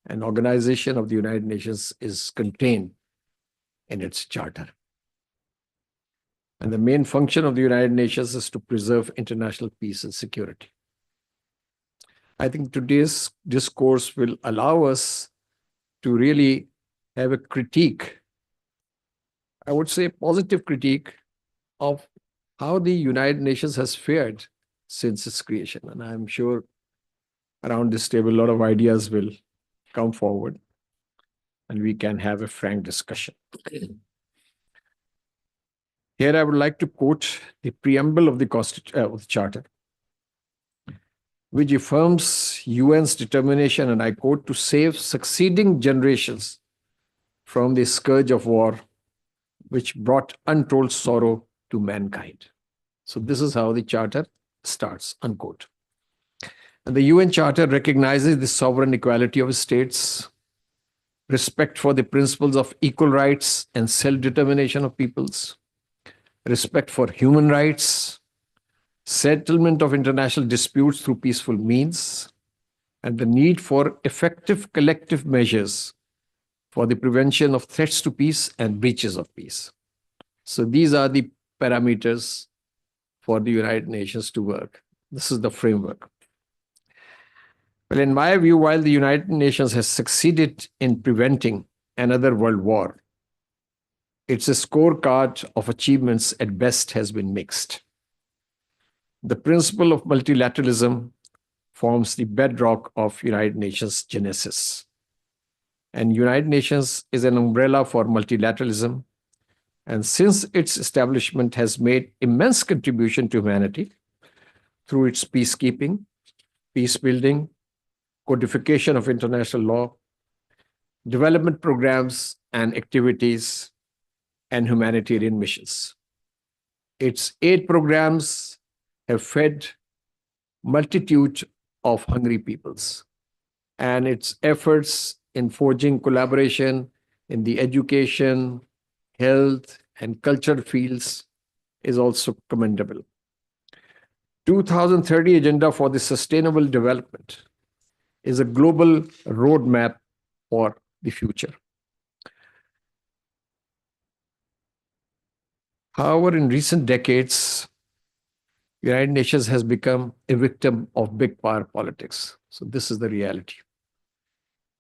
and organization of the United Nations is contained in its charter. And the main function of the United Nations is to preserve international peace and security. I think today's discourse will allow us to really have a critique, I would say positive critique, of how the United Nations has fared since its creation. And I'm sure around this table, a lot of ideas will come forward and we can have a frank discussion. Here I would like to quote the preamble of the Charter, which affirms UN's determination, and I quote, to save succeeding generations from the scourge of war, which brought untold sorrow to mankind. So this is how the Charter starts, unquote. And the UN Charter recognizes the sovereign equality of states, respect for the principles of equal rights and self-determination of peoples, respect for human rights, settlement of international disputes through peaceful means, and the need for effective collective measures for the prevention of threats to peace and breaches of peace. So these are the parameters for the United Nations to work. This is the framework. Well, in my view, while the United Nations has succeeded in preventing another world war, its scorecard of achievements at best has been mixed. The principle of multilateralism forms the bedrock of United Nations genesis. And United Nations is an umbrella for multilateralism. And since its establishment has made immense contribution to humanity through its peacekeeping, peace building, codification of international law, development programs and activities, and humanitarian missions. Its 8 programs have fed multitude of hungry peoples, and its efforts in forging collaboration in the education, health, and culture fields is also commendable. 2030 Agenda for the Sustainable Development is a global roadmap for the future. However, in recent decades, the United Nations has become a victim of big power politics. So this is the reality.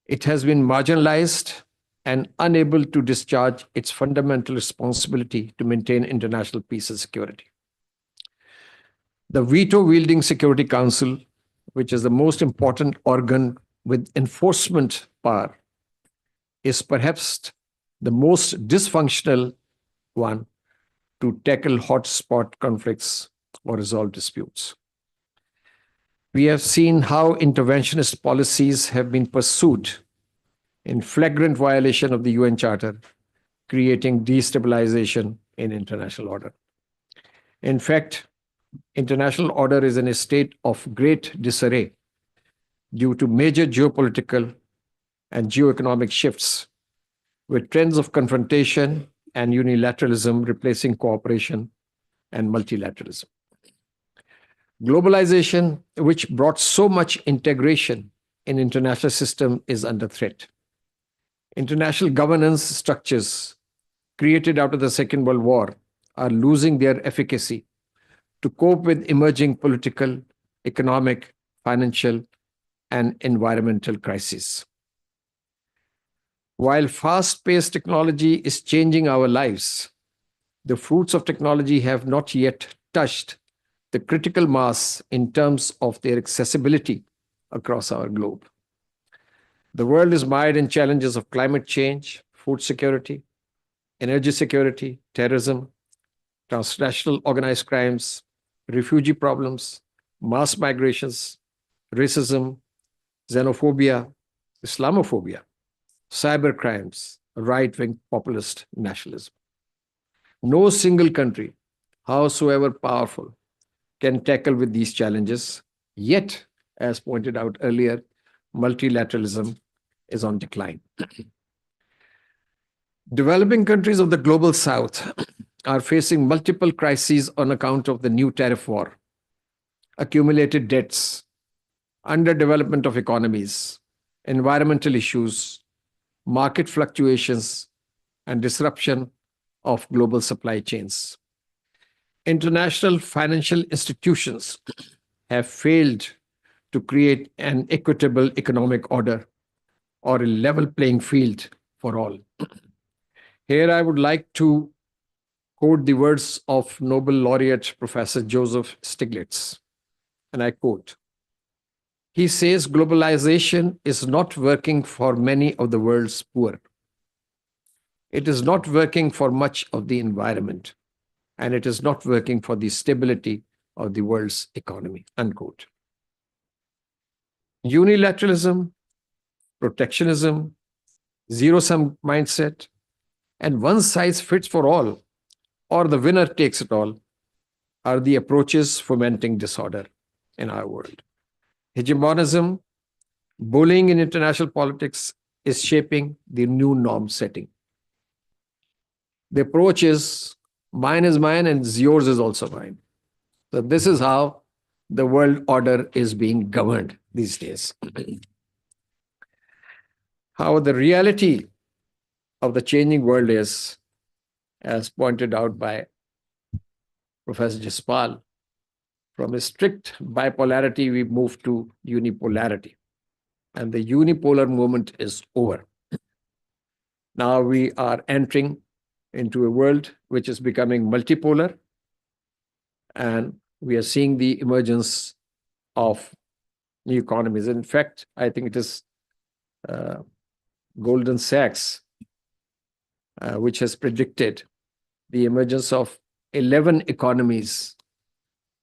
It has been marginalized and unable to discharge its fundamental responsibility to maintain international peace and security. The veto-wielding Security Council, which is the most important organ with enforcement power, is perhaps the most dysfunctional one to tackle hotspot conflicts or resolve disputes. We have seen how interventionist policies have been pursued in flagrant violation of the UN Charter, creating destabilization in international order. In fact, international order is in a state of great disarray due to major geopolitical and geoeconomic shifts, with trends of confrontation and unilateralism replacing cooperation and multilateralism. Globalization, which brought so much integration in international system, is under threat. International governance structures created after the Second World War are losing their efficacy to cope with emerging political, economic, financial, and environmental crises. While fast-paced technology is changing our lives, the fruits of technology have not yet touched the critical mass in terms of their accessibility across our globe. The world is mired in challenges of climate change, food security, energy security, terrorism, transnational organized crimes, refugee problems, mass migrations, racism, xenophobia, Islamophobia, cyber crimes, right-wing populist nationalism. No single country, howsoever powerful, can tackle with these challenges. Yet, as pointed out earlier, multilateralism is on decline. Developing countries of the global south are facing multiple crises on account of the new tariff war, accumulated debts, underdevelopment of economies, environmental issues, market fluctuations, and disruption of global supply chains. International financial institutions have failed to create an equitable economic order or a level playing field for all. Here I would like to quote the words of Nobel laureate Professor Joseph Stiglitz, and I quote, he says, globalization is not working for many of the world's poor. It is not working for much of the environment, and it is not working for the stability of the world's economy, unquote. Unilateralism, protectionism, zero-sum mindset, and one size fits for all, or the winner takes it all, are the approaches fomenting disorder in our world. Hegemonism, bullying in international politics is shaping the new norm setting. The approach is mine is mine and yours is also mine. So this is how the world order is being governed these days. How the reality of the changing world is, as pointed out by Professor Jaspal, from a strict bipolarity, we move to unipolarity. And the unipolar movement is over. Now we are entering into a world which is becoming multipolar. And we are seeing the emergence of new economies. In fact, I think it is Goldman Sachs which has predicted the emergence of 11 economies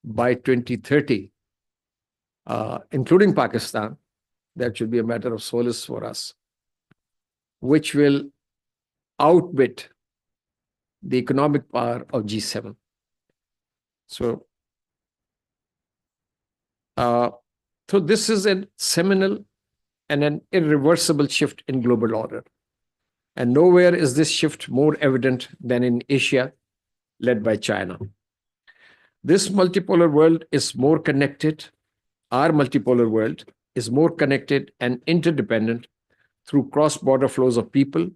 by 2030, including Pakistan, that should be a matter of solace for us, which will outbid the economic power of G7. So this is a seminal and an irreversible shift in global order. And nowhere is this shift more evident than in Asia, led by China. This multipolar world is more connected. Our multipolar world is more connected and interdependent through cross-border flows of people,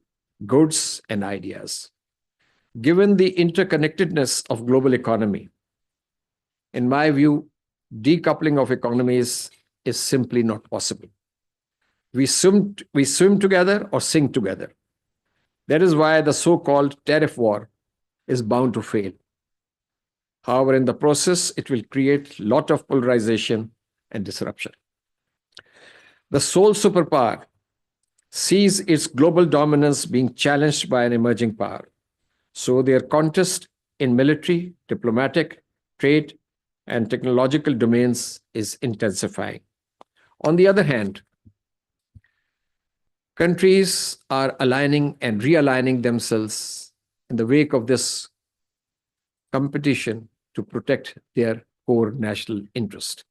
goods, and ideas. Given the interconnectedness of global economy, in my view, decoupling of economies is simply not possible. We swim together or sink together. That is why the so-called tariff war is bound to fail. However, in the process, it will create a lot of polarization and disruption. The sole superpower sees its global dominance being challenged by an emerging power. So their contest in military, diplomatic, trade, and technological domains is intensifying. On the other hand, countries are aligning and realigning themselves in the wake of this competition to protect their core national interest.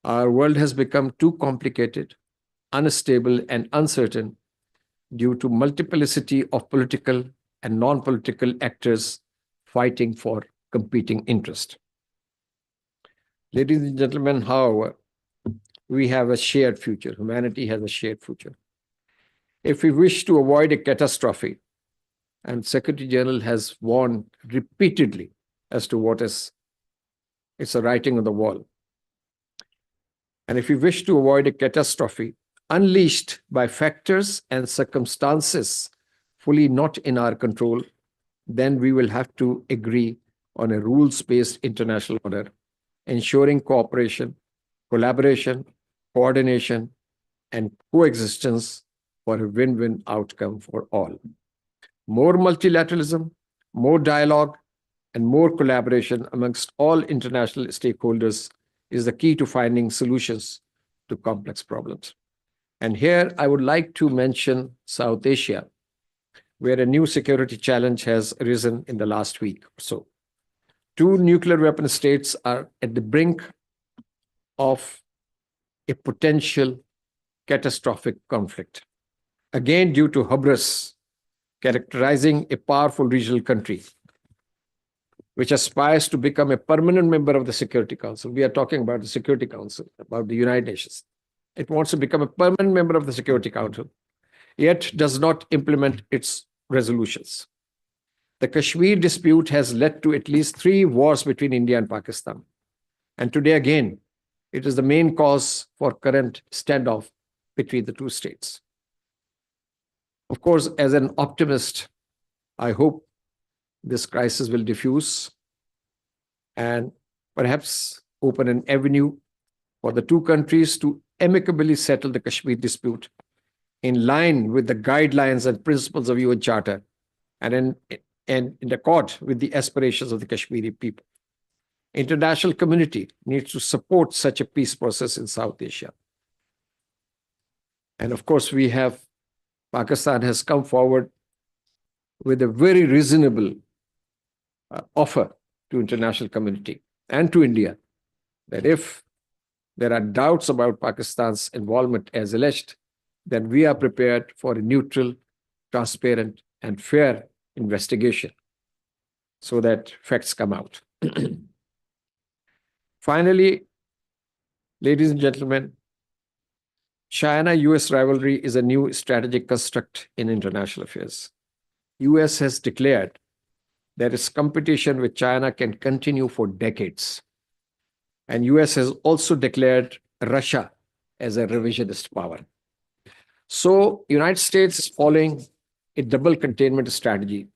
Our world has become too complicated, unstable, and uncertain due to multiplicity of political and non-political actors fighting for competing interest. Ladies and gentlemen, however, we have a shared future. Humanity has a shared future. If we wish to avoid a catastrophe, and Secretary General has warned repeatedly as to what is, it's a writing on the wall. And if we wish to avoid a catastrophe unleashed by factors and circumstances fully not in our control, then we will have to agree on a rules-based international order, ensuring cooperation, collaboration, coordination, and coexistence for a win-win outcome for all. More multilateralism, more dialogue, and more collaboration amongst all international stakeholders is the key to finding solutions to complex problems. And here I would like to mention South Asia, where a new security challenge has arisen in the last week or so. Two nuclear weapon states are at the brink of a potential catastrophic conflict, again due to hubris characterizing a powerful regional country which aspires to become a permanent member of the Security Council. We are talking about the Security Council, about the United Nations. It wants to become a permanent member of the Security Council, yet does not implement its resolutions. The Kashmir dispute has led to at least 3 wars between India and Pakistan. And today again, it is the main cause for current standoff between the two states. Of course, as an optimist, I hope this crisis will diffuse and perhaps open an avenue for the two countries to amicably settle the Kashmir dispute in line with the guidelines and principles of UN Charter and in accord with the aspirations of the Kashmiri people. International community needs to support such a peace process in South Asia. And of course, Pakistan has come forward with a very reasonable offer to international community and to India that if there are doubts about Pakistan's involvement as alleged, then we are prepared for a neutral, transparent, and fair investigation so that facts come out. Finally, ladies and gentlemen, China-US rivalry is a new strategic construct in international affairs. US has declared that its competition with China can continue for decades. And US has also declared Russia as a revisionist power. So United States is following a double containment strategy,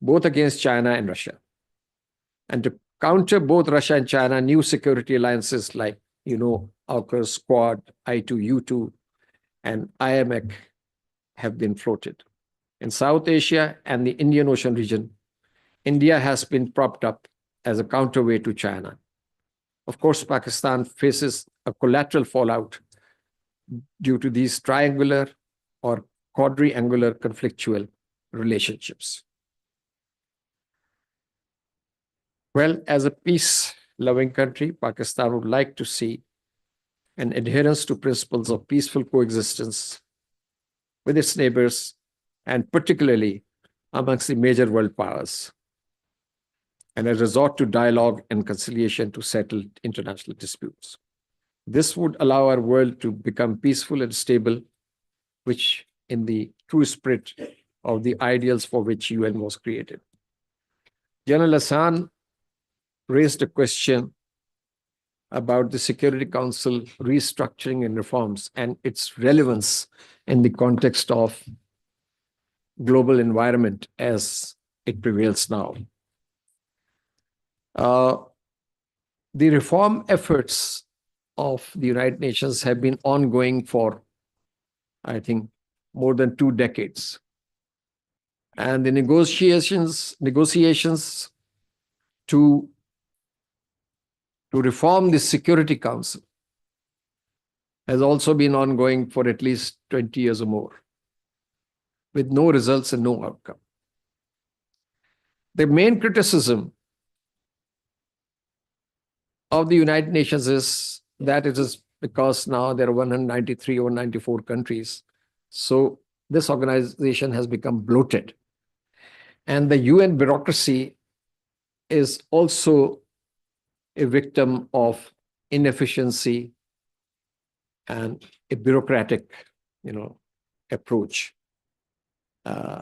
both against China and Russia. And to counter both Russia and China, new security alliances like, AUKUS, Quad, I2U2, and IMEC have been floated. In South Asia and the Indian Ocean region, India has been propped up as a counterweight to China. Of course, Pakistan faces a collateral fallout due to these triangular or quadriangular conflictual relationships. Well, as a peace-loving country, Pakistan would like to see an adherence to principles of peaceful coexistence with its neighbors, and particularly amongst the major world powers, and a resort to dialogue and conciliation to settle international disputes. This would allow our world to become peaceful and stable, which in the true spirit of the ideals for which UN was created. General Hassan raised a question about the Security Council restructuring and reforms and its relevance in the context of global environment as it prevails now. The reform efforts of the United Nations have been ongoing for, I think, more than 2 decades. And the negotiations to reform the Security Council has also been ongoing for at least 20 years or more, with no results and no outcome. The main criticism of the United Nations is that it is because now there are 193 or 94 countries. So this organization has become bloated. And the UN bureaucracy is also a victim of inefficiency and a bureaucratic, approach.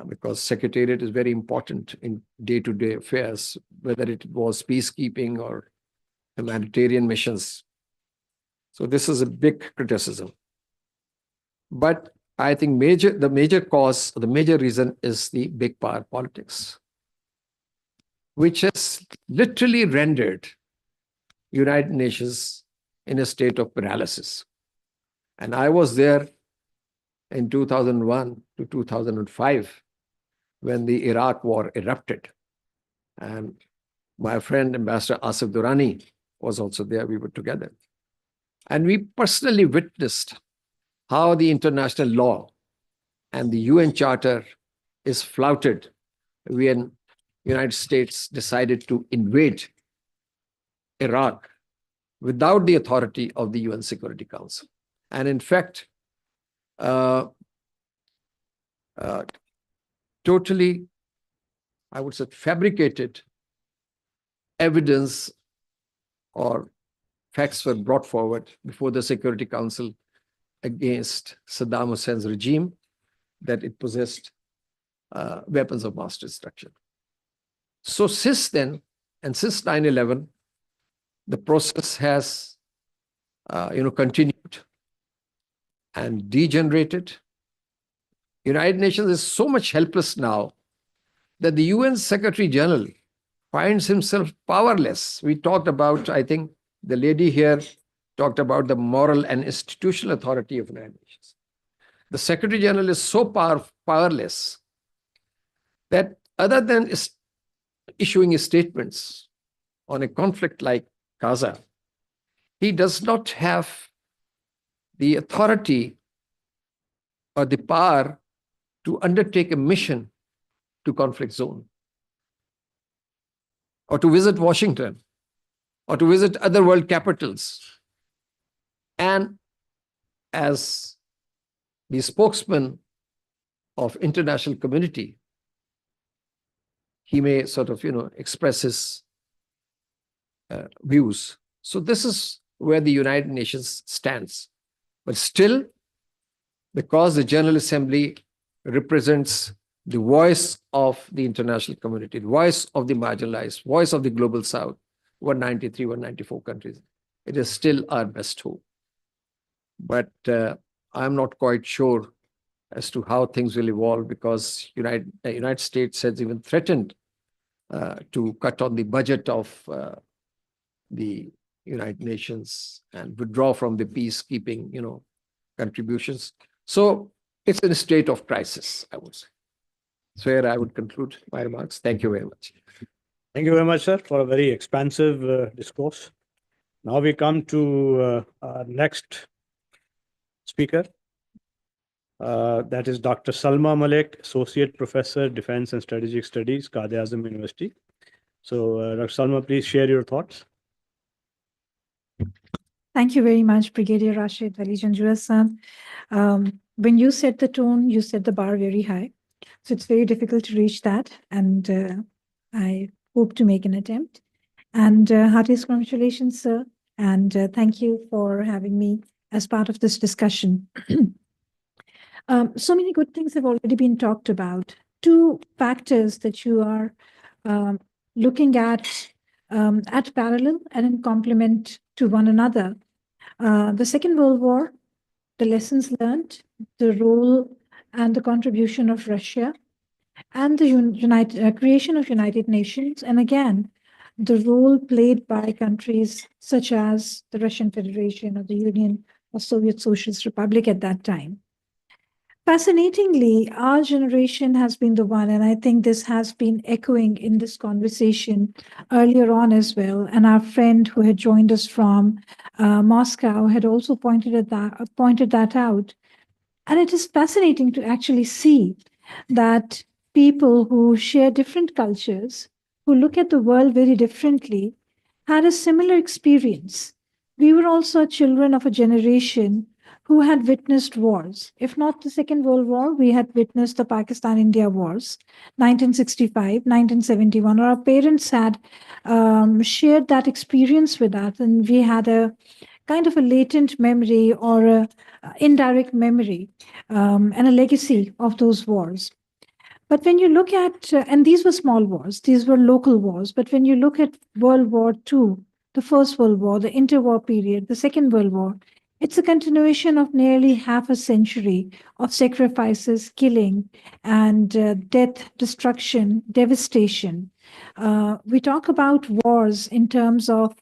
Because Secretariat is very important in day-to-day affairs, whether it was peacekeeping or humanitarian missions. So this is a big criticism. But I think the major reason is the big power politics, which has literally rendered United Nations in a state of paralysis. And I was there in 2001 to 2005 when the Iraq war erupted. And my friend, Ambassador Asif Durrani, was also there. We were together. And we personally witnessed how the international law and the UN Charter is flouted when the United States decided to invade Iraq without the authority of the UN Security Council. And in fact, totally, I would say, fabricated evidence or facts were brought forward before the Security Council against Saddam Hussein's regime that it possessed weapons of mass destruction. So since then, and since 9/11, the process has continued and degenerated. United Nations is so much helpless now that the UN Secretary General finds himself powerless. We talked about, I think the lady here talked about the moral and institutional authority of United Nations. The Secretary General is so powerless that other than issuing statements on a conflict like Gaza, he does not have the authority or the power to undertake a mission to conflict zone, or to visit Washington, or to visit other world capitals. And as the spokesman of international community, he may sort of, express his views. So this is where the United Nations stands. But still, because the General Assembly represents the voice of the international community, the voice of the marginalized, voice of the global South, 193, 194 countries, it is still our best hope. But I'm not quite sure as to how things will evolve, because the United States has even threatened to cut on the budget of the United Nations and withdraw from the peacekeeping, contributions. So it's in a state of crisis, I would say. So here I would conclude my remarks. Thank you very much. Thank you very much, sir, for a very expansive discourse. Now we come to our next speaker. That is Dr. Salma Malik, Associate Professor, Defense and Strategic Studies, Quaid-e-Azam University. So, Dr. Salma, please share your thoughts. Thank you very much, Brigadier Rashid Ali Janjua-san. When you set the tone, you set the bar very high. So it's very difficult to reach that. And I hope to make an attempt. And heartiest congratulations, sir. And thank you for having me as part of this discussion. So many good things have already been talked about. Two factors that you are looking at parallel and in complement to one another. The Second World War, the lessons learned, the role and the contribution of Russia, and the creation of United Nations, and again, the role played by countries such as the Russian Federation or the Union of Soviet Socialist Republic at that time. Fascinatingly, our generation has been the one, and I think this has been echoing in this conversation earlier on as well. And our friend who had joined us from Moscow had also pointed that out. And it is fascinating to actually see that people who share different cultures, who look at the world very differently, had a similar experience. We were also children of a generation who had witnessed wars. If not the Second World War, we had witnessed the Pakistan-India wars, 1965, 1971, or our parents had shared that experience with us, and we had a kind of a latent memory or a indirect memory and a legacy of those wars. But when you look at, and these were small wars, these were local wars, but when you look at World War II, the First World War, the interwar period, the Second World War, it's a continuation of nearly half a century of sacrifices, killing, and death, destruction, devastation. We talk about wars in terms of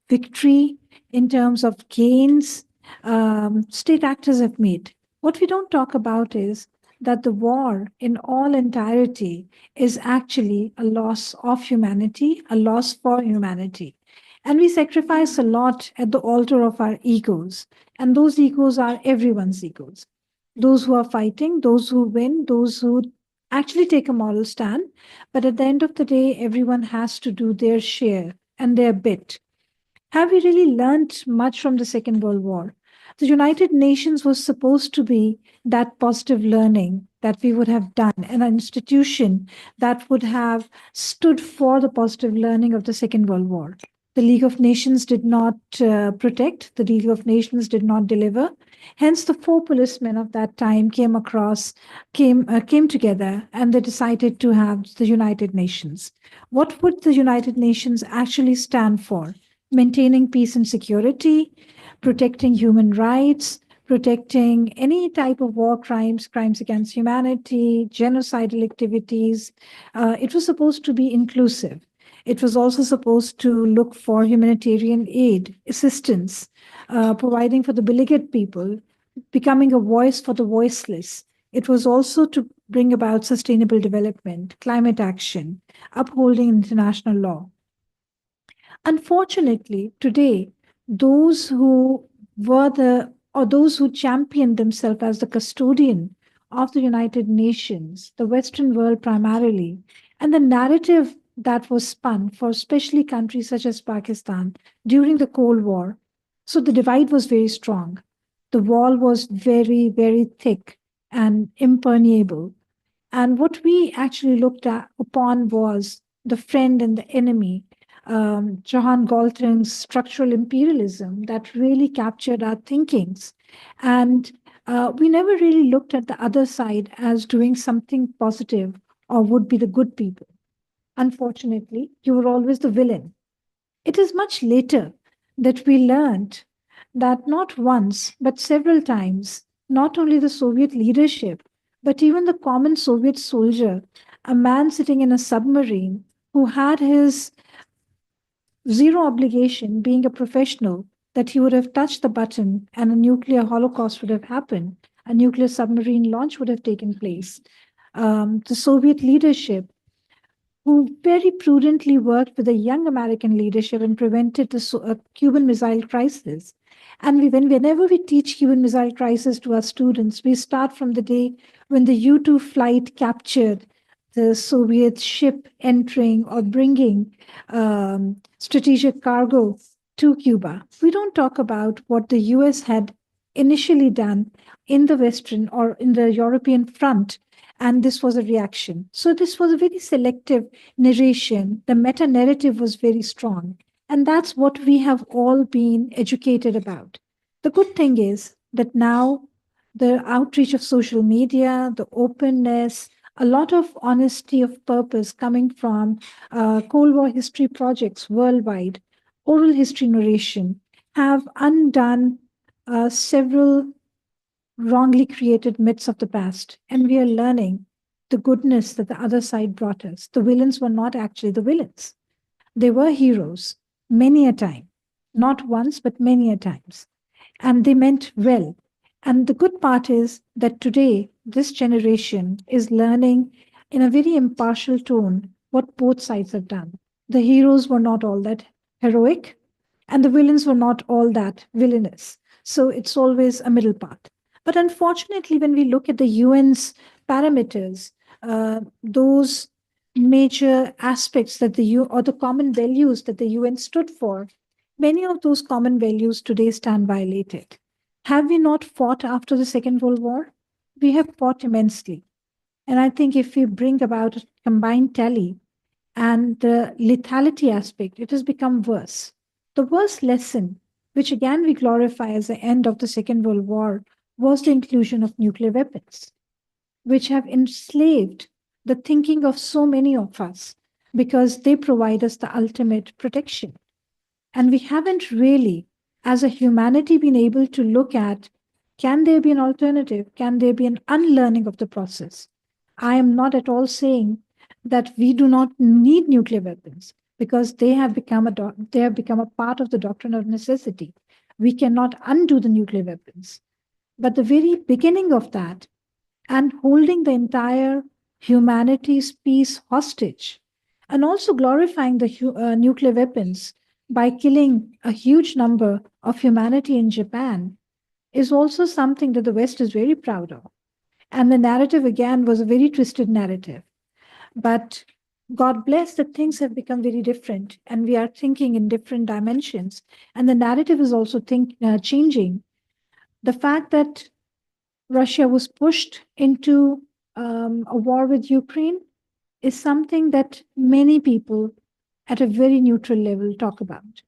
victory, in terms of gains, state actors have made. What we don't talk about is that the war in all entirety is actually a loss of humanity, a loss for humanity. And we sacrifice a lot at the altar of our egos. And those egos are everyone's egos. Those who are fighting, those who win, those who actually take a moral stand. But at the end of the day, everyone has to do their share and their bit. Have we really learned much from the Second World War? The United Nations was supposed to be that positive learning that we would have done, an institution that would have stood for the positive learning of the Second World War. The League of Nations did not protect, the League of Nations did not deliver. Hence, the four policemen of that time came together, and they decided to have the United Nations. What would the United Nations actually stand for? Maintaining peace and security, protecting human rights, protecting any type of war crimes, crimes against humanity, genocidal activities. It was supposed to be inclusive. It was also supposed to look for humanitarian aid, assistance, providing for the beleaguered people, becoming a voice for the voiceless. It was also to bring about sustainable development, climate action, upholding international law. Unfortunately, today, those who championed themselves as the custodian of the United Nations, the Western world primarily, and the narrative that was spun for especially countries such as Pakistan during the Cold War. So the divide was very strong. The wall was very, very thick and impermeable. And what we actually looked upon was the friend and the enemy. Johann Galton's structural imperialism that really captured our thinkings. And we never really looked at the other side as doing something positive or would be the good people. Unfortunately, you were always the villain. It is much later that we learned that not once, but several times, not only the Soviet leadership, but even the common Soviet soldier, a man sitting in a submarine who had his zero obligation, being a professional, that he would have touched the button and a nuclear holocaust would have happened. A nuclear submarine launch would have taken place. The Soviet leadership, who very prudently worked with the young American leadership and prevented the Cuban Missile Crisis. And whenever we teach human missile crisis to our students, we start from the day when the U-2 flight captured the Soviet ship entering or bringing strategic cargo to Cuba. We don't talk about what the US had initially done in the Western or in the European front, and this was a reaction. So this was a very selective narration. The meta narrative was very strong. And that's what we have all been educated about. The good thing is that now the outreach of social media, the openness, a lot of honesty of purpose coming from Cold War history projects worldwide, oral history narration, have undone several wrongly created myths of the past. And we are learning the goodness that the other side brought us. The villains were not actually the villains. They were heroes many a time, not once, but many a times. And they meant well. And the good part is that today, this generation is learning in a very impartial tone what both sides have done. The heroes were not all that heroic, and the villains were not all that villainous. So it's always a middle path. But unfortunately, when we look at the UN's parameters, those major aspects that or the common values that the UN stood for, many of those common values today stand violated. Have we not fought after the Second World War? We have fought immensely. And I think if we bring about a combined tally and the lethality aspect, it has become worse. The worst lesson, which again we glorify as the end of the Second World War, was the inclusion of nuclear weapons, which have enslaved the thinking of so many of us because they provide us the ultimate protection. And we haven't really, as a humanity, been able to look at, can there be an alternative? Can there be an unlearning of the process? I am not at all saying that we do not need nuclear weapons because they have become a part of the doctrine of necessity. We cannot undo the nuclear weapons. But the very beginning of that and holding the entire humanity's peace hostage and also glorifying the nuclear weapons by killing a huge number of humanity in Japan is also something that the West is very proud of. And the narrative, again, was a very twisted narrative. But God bless that things have become very different and we are thinking in different dimensions. And the narrative is also changing. The fact that Russia was pushed into a war with Ukraine is something that many people at a very neutral level talk about.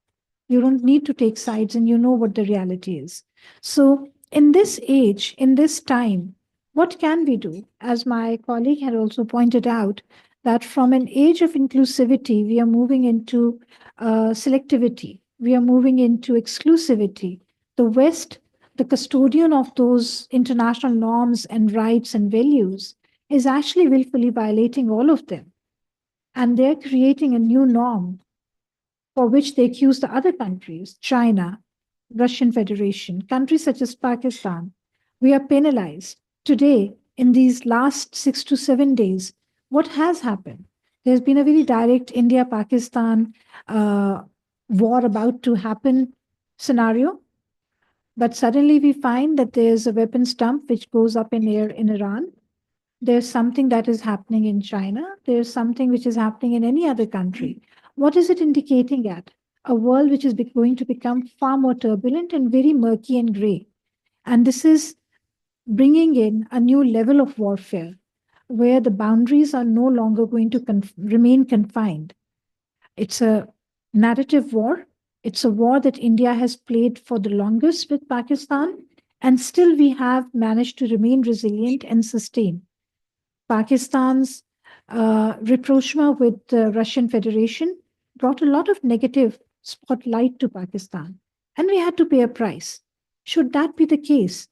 You don't need to take sides and you know what the reality is. So in this age, in this time, what can we do? As my colleague had also pointed out, that from an age of inclusivity, we are moving into selectivity. We are moving into exclusivity. The West, the custodian of those international norms and rights and values, is actually willfully violating all of them. And they're creating a new norm for which they accuse the other countries, China, Russian Federation, countries such as Pakistan. We are penalized. Today, in these last 6 to 7 days, what has happened? There's been a very direct India-Pakistan war about to happen scenario. But suddenly we find that there's a weapons dump which goes up in air in Iran. There's something that is happening in China. There's something which is happening in any other country. What is it indicating at? A world which is going to become far more turbulent and very murky and gray. And this is bringing in a new level of warfare where the boundaries are no longer going to remain confined. It's a narrative war. It's a war that India has played for the longest with Pakistan, and still we have managed to remain resilient and sustain. Pakistan's rapprochement with the Russian Federation brought a lot of negative spotlight to Pakistan, and we had to pay a price. Should that be the case?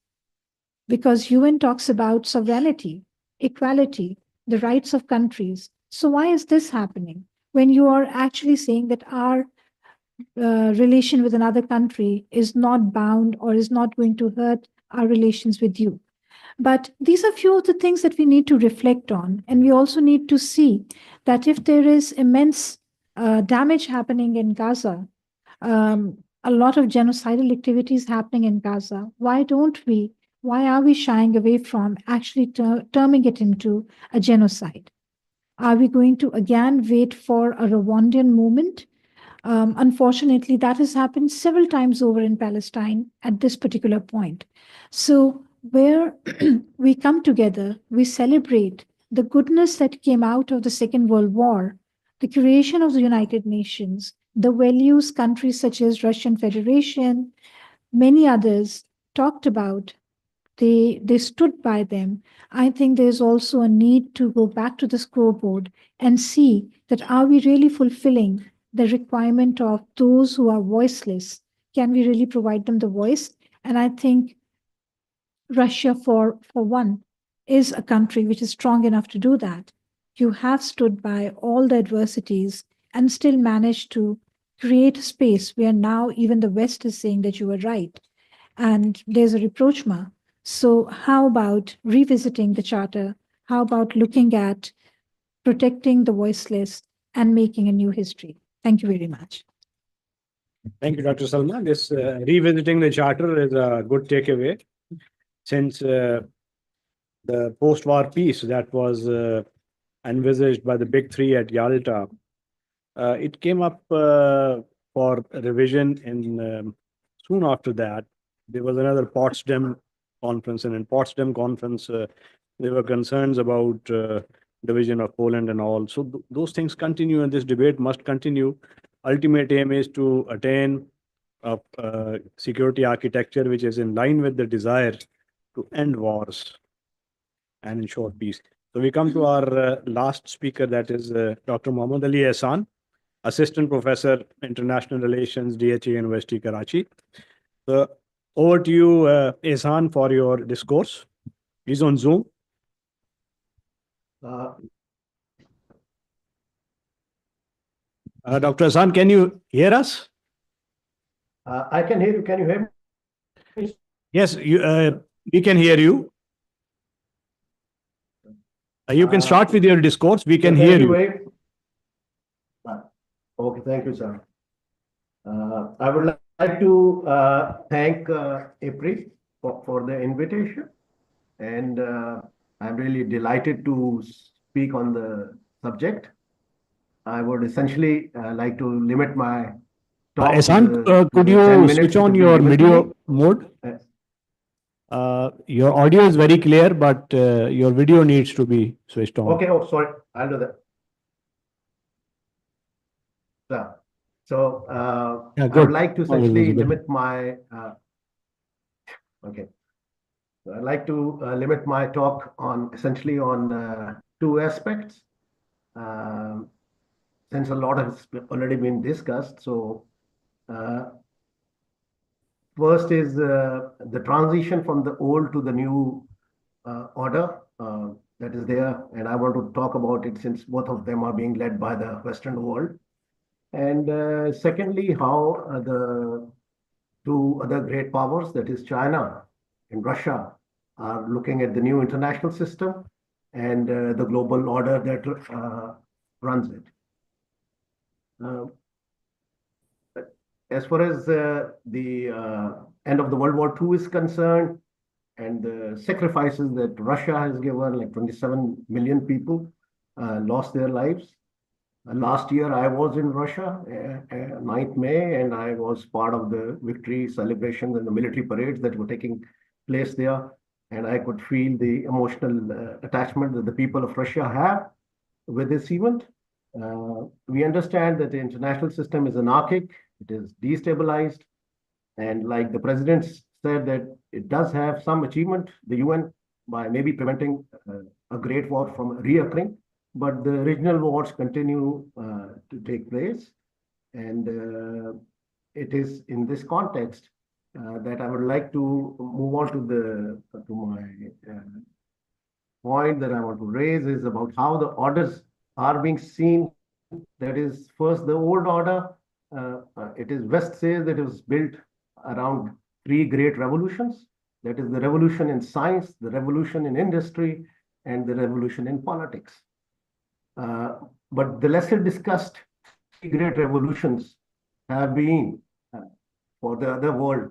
Because UN talks about sovereignty, equality, the rights of countries. So why is this happening when you are actually saying that our relation with another country is not bound or is not going to hurt our relations with you? But these are few of the things that we need to reflect on. And we also need to see that if there is immense damage happening in Gaza, a lot of genocidal activities happening in Gaza. Why are we shying away from actually terming it into a genocide? Are we going to again wait for a Rwandan moment? Unfortunately, that has happened several times over in Palestine at this particular point. So, where we come together, we celebrate the goodness that came out of the Second World War, the creation of the United Nations, the values countries such as Russian Federation, many others talked about. They stood by them. I think there's also a need to go back to the scoreboard and see that are we really fulfilling the requirement of those who are voiceless? Can we really provide them the voice? And I think Russia, for one, is a country which is strong enough to do that. You have stood by all the adversities and still managed to create a space where now even the West is saying that you were right. And there's a rapprochement. So, how about revisiting the charter? How about looking at protecting the voiceless and making a new history? Thank you very much. Thank you, Dr. Salma. This revisiting the charter is a good takeaway, since the post-war peace that was envisaged by the Big Three at Yalta, it came up for revision in soon after that. There was another Potsdam conference, and in Potsdam conference, there were concerns about division of Poland and all. So those things continue, and this debate must continue. Ultimate aim is to attain a security architecture which is in line with the desire to end wars and ensure peace. So we come to our last speaker, that is Dr. Muhammad Ali Ehsan, Assistant Professor, International Relations, DHA University, Karachi. So over to you, Ehsan, for your discourse. He's on Zoom. Dr. Ehsan, can you hear us? I can hear you. Can you hear me? Yes, we can hear you. You can start with your discourse. We can hear you. Okay, thank you, sir. I would like to thank IPRI for the invitation, and I'm really delighted to speak on the subject. I would essentially like to limit my talk. Ehsan, could you switch on your video mode? Your audio is very clear, but your video needs to be switched on. Okay, oh, sorry, I'll do that. So I would like to essentially limit my I'd like to limit my talk on essentially on two aspects, since a lot has already been discussed. So first is the transition from the old to the new order that is there, and I want to talk about it since both of them are being led by the Western world. And secondly, how the two other great powers, that is China and Russia, are looking at the new international system and the global order that runs it. As far as the end of the World War II is concerned, and the sacrifices that Russia has given, like 27 million people lost their lives. Last year, I was in Russia, 9th May, and I was part of the victory celebrations and the military parades that were taking place there. And I could feel the emotional attachment that the people of Russia have with this event. We understand that the international system is anarchic, it is destabilized, and like the president said, that it does have some achievement, the UN, by maybe preventing a great war from reoccurring. But the regional wars continue to take place, and it is in this context that I would like to move on to my point that I want to raise is about how the orders are being seen. That is, first the old order. It is West says that it was built around three great revolutions. That is the revolution in science, the revolution in industry, and the revolution in politics. But the lesser discussed great revolutions have been for the other world,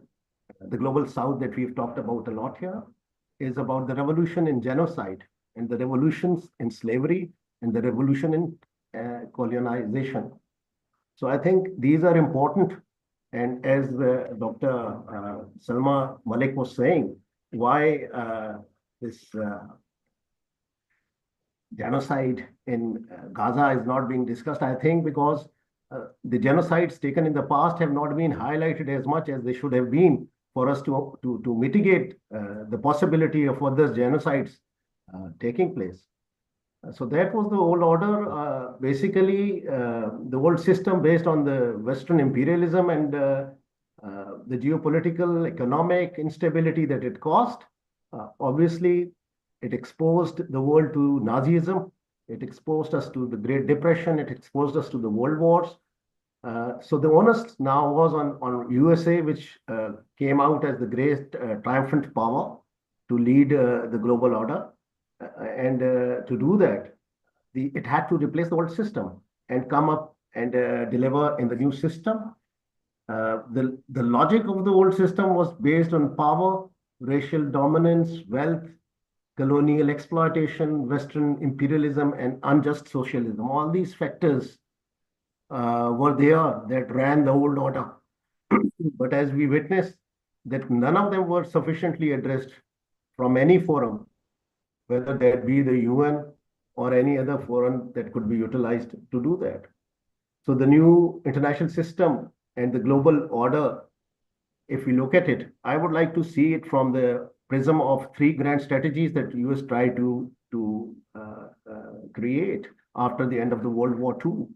the global south that we've talked about a lot here, is about the revolution in genocide and the revolutions in slavery and the revolution in colonization. So I think these are important. And as Dr. Salma Malik was saying, why this genocide in Gaza is not being discussed, I think because the genocides taken in the past have not been highlighted as much as they should have been for us to mitigate the possibility of further genocides taking place. So that was the old order, basically the old system based on the Western imperialism and the geopolitical, economic instability that it caused. Obviously, it exposed the world to Nazism. It exposed us to the Great Depression. It exposed us to the world wars. So the onus now was on USA, which came out as the great triumphant power to lead the global order. And to do that, it had to replace the old system and come up and deliver in the new system. The logic of the old system was based on power, racial dominance, wealth, colonial exploitation, Western imperialism, and unjust socialism. All these factors were there that ran the old order. But as we witnessed, that none of them were sufficiently addressed from any forum, whether that be the UN or any other forum that could be utilized to do that. So the new international system and the global order, if we look at it, I would like to see it from the prism of three grand strategies that US tried to create after the end of the World War II.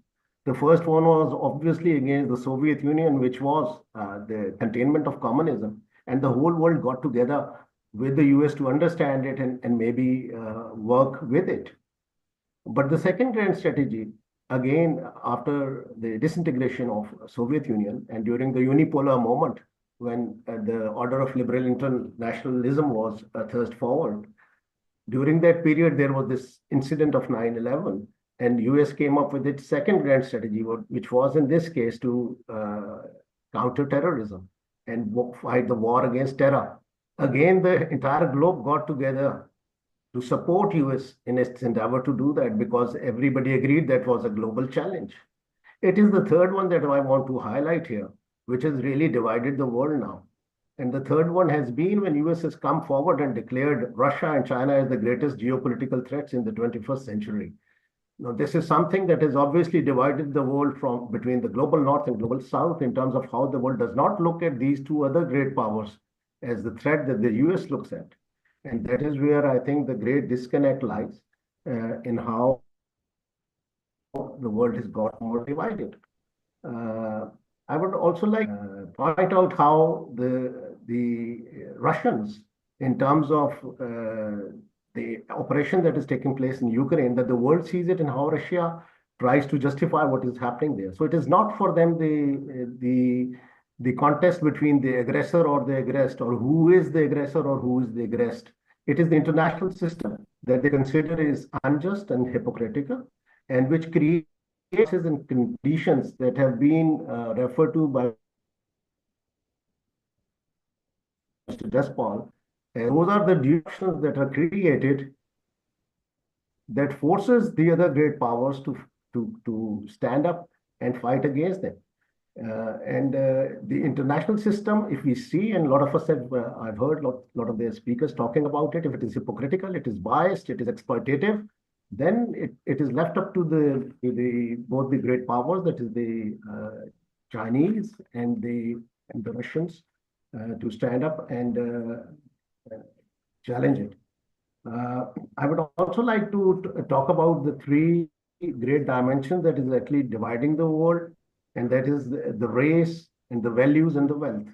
The first one was obviously against the Soviet Union, which was the containment of communism. And the whole world got together with the US to understand it and maybe work with it. But the second grand strategy, again, after the disintegration of Soviet Union and during the unipolar moment, when the order of liberal internationalism was thrust forward, during that period, there was this incident of 9/11, and US came up with its second grand strategy, which was in this case to counter terrorism and fight the war against terror. Again, the entire globe got together to support US in its endeavor to do that because everybody agreed that was a global challenge. It is the third one that I want to highlight here, which has really divided the world now. And the third one has been when US has come forward and declared Russia and China as the greatest geopolitical threats in the 21st century. Now, this is something that has obviously divided the world between the global north and global south in terms of how the world does not look at these two other great powers as the threat that the US looks at. And that is where I think the great disconnect lies in how the world has got more divided. I would also like to point out how the Russians, in terms of the operation that is taking place in Ukraine, that the world sees it and how Russia tries to justify what is happening there. So it is not for them the contest between the aggressor or the aggressed, or who is the aggressor or who is the aggressed. It is the international system that they consider is unjust and hypocritical, and which creates and conditions that have been referred to by Mr. Despal. Those are the disruptions that are created that forces the other great powers to stand up and fight against them. The international system, if we see, and a lot of us have, I've heard a lot of the speakers talking about it, if it is hypocritical, it is biased, it is exploitative, then it is left up to both the great powers, that is the Chinese and the Russians, to stand up and challenge it. I would also like to talk about the three great dimensions that is actually dividing the world, and that is the race and the values and the wealth.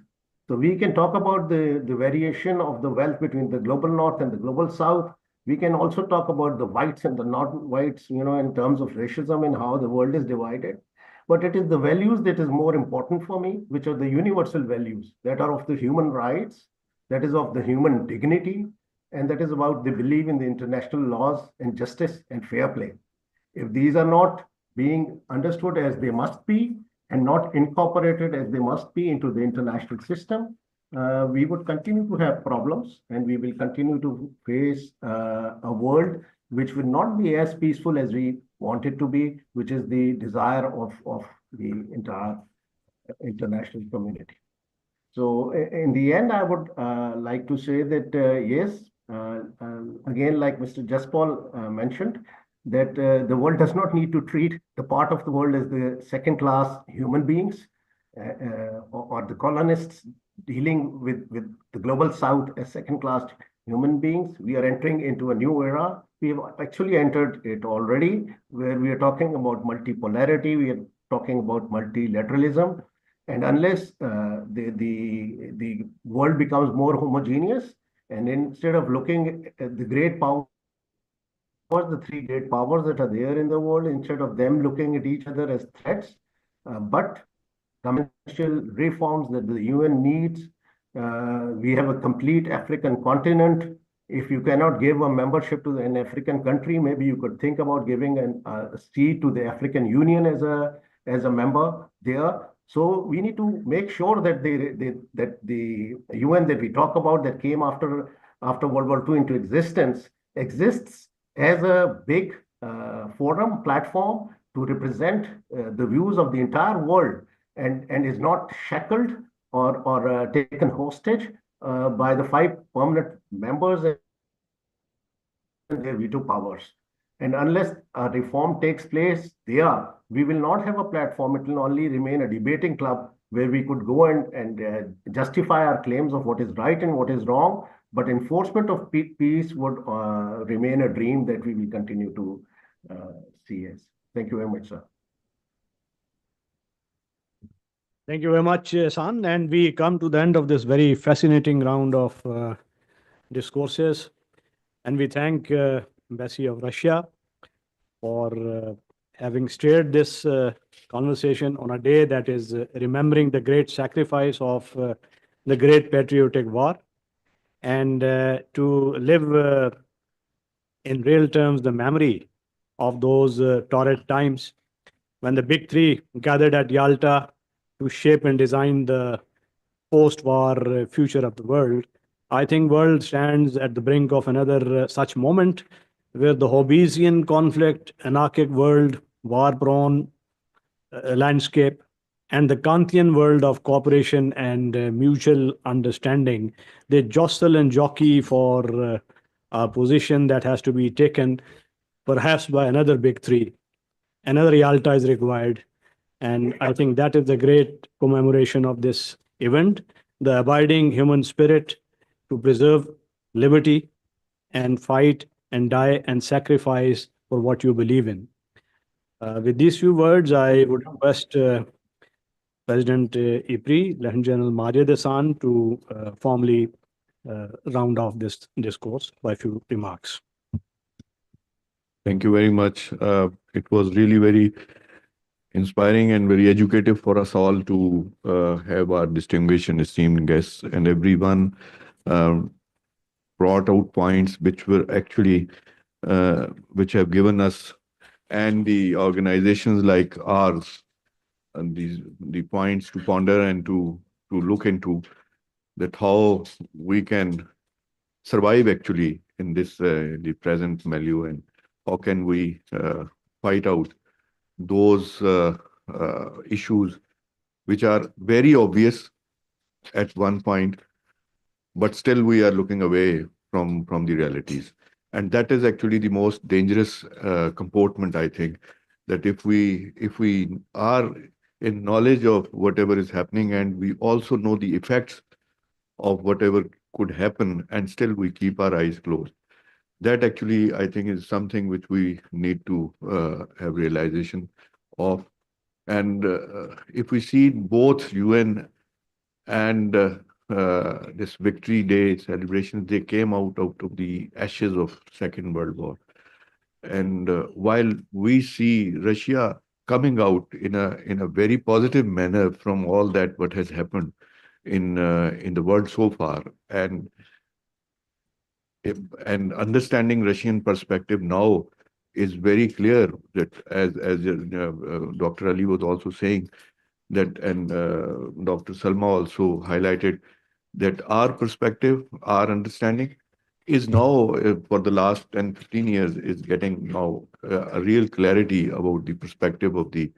So we can talk about the variation of the wealth between the global north and the global south. We can also talk about the whites and the non-whites, in terms of racism and how the world is divided. But it is the values that is more important for me, which are the universal values that are of the human rights, that is of the human dignity, and that is about the belief in the international laws and justice and fair play. If these are not being understood as they must be, and not incorporated as they must be into the international system, we would continue to have problems, and we will continue to face a world which will not be as peaceful as we want it to be, which is the desire of the entire international community. So in the end, I would like to say that yes, again, like Mr. Jaspal mentioned, that the world does not need to treat the part of the world as the second-class human beings or the colonists dealing with the global south as second-class human beings. We are entering into a new era. We have actually entered it already, where we are talking about multipolarity, we are talking about multilateralism. And unless the world becomes more homogeneous, and instead of looking at the great powers, the three great powers that are there in the world, instead of them looking at each other as threats, but conventional reforms that the UN needs. We have a complete African continent. If you cannot give a membership to an African country, maybe you could think about giving a seat to the African Union as a member there. So we need to make sure that the UN that we talk about, that came after World War II into existence, exists as a big forum, platform to represent the views of the entire world, and is not shackled or taken hostage by the 5 permanent members and their veto powers. And unless a reform takes place there, we will not have a platform. It will only remain a debating club where we could go and justify our claims of what is right and what is wrong. But enforcement of peace would remain a dream that we will continue to see as. Thank you very much, sir. Thank you very much, San. And we come to the end of this very fascinating round of discourses. And we thank Embassy of Russia for having steered this conversation on a day that is remembering the great sacrifice of the Great Patriotic War, and to live in real terms the memory of those torrid times when the big three gathered at Yalta to shape and design the post-war future of the world. I think world stands at the brink of another such moment where the Hobbesian conflict, anarchic world, war-prone landscape, and the Kantian world of cooperation and mutual understanding, they jostle and jockey for a position that has to be taken perhaps by another big three. Another Yalta is required. And I think that is the great commemoration of this event, the abiding human spirit to preserve liberty and fight and die and sacrifice for what you believe in. With these few words, I would request President IPRI, Lieutenant General Majid Hassan, to formally round off this discourse by a few remarks. Thank you very much. It was really very inspiring and very educative for us all to have our distinguished and esteemed guests, and everyone brought out points which were actually which have given us and the organizations like ours and the points to ponder and to look into, that how we can survive actually in this the present milieu, and how can we fight out those issues which are very obvious at one point, but still we are looking away from the realities. And that is actually the most dangerous comportment, I think, that if we are in knowledge of whatever is happening, and we also know the effects of whatever could happen, and still we keep our eyes closed. That actually, I think, is something which we need to have realization of. And if we see both UN and this Victory Day celebrations, they came out of the ashes of Second World War. And while we see Russia coming out in a very positive manner from all that what has happened in the world so far, and understanding Russian perspective now is very clear, that as Dr. Ali was also saying, and Dr. Salma also highlighted that our perspective, our understanding is now for the last 10, 15 years is getting now a real clarity about the perspective of the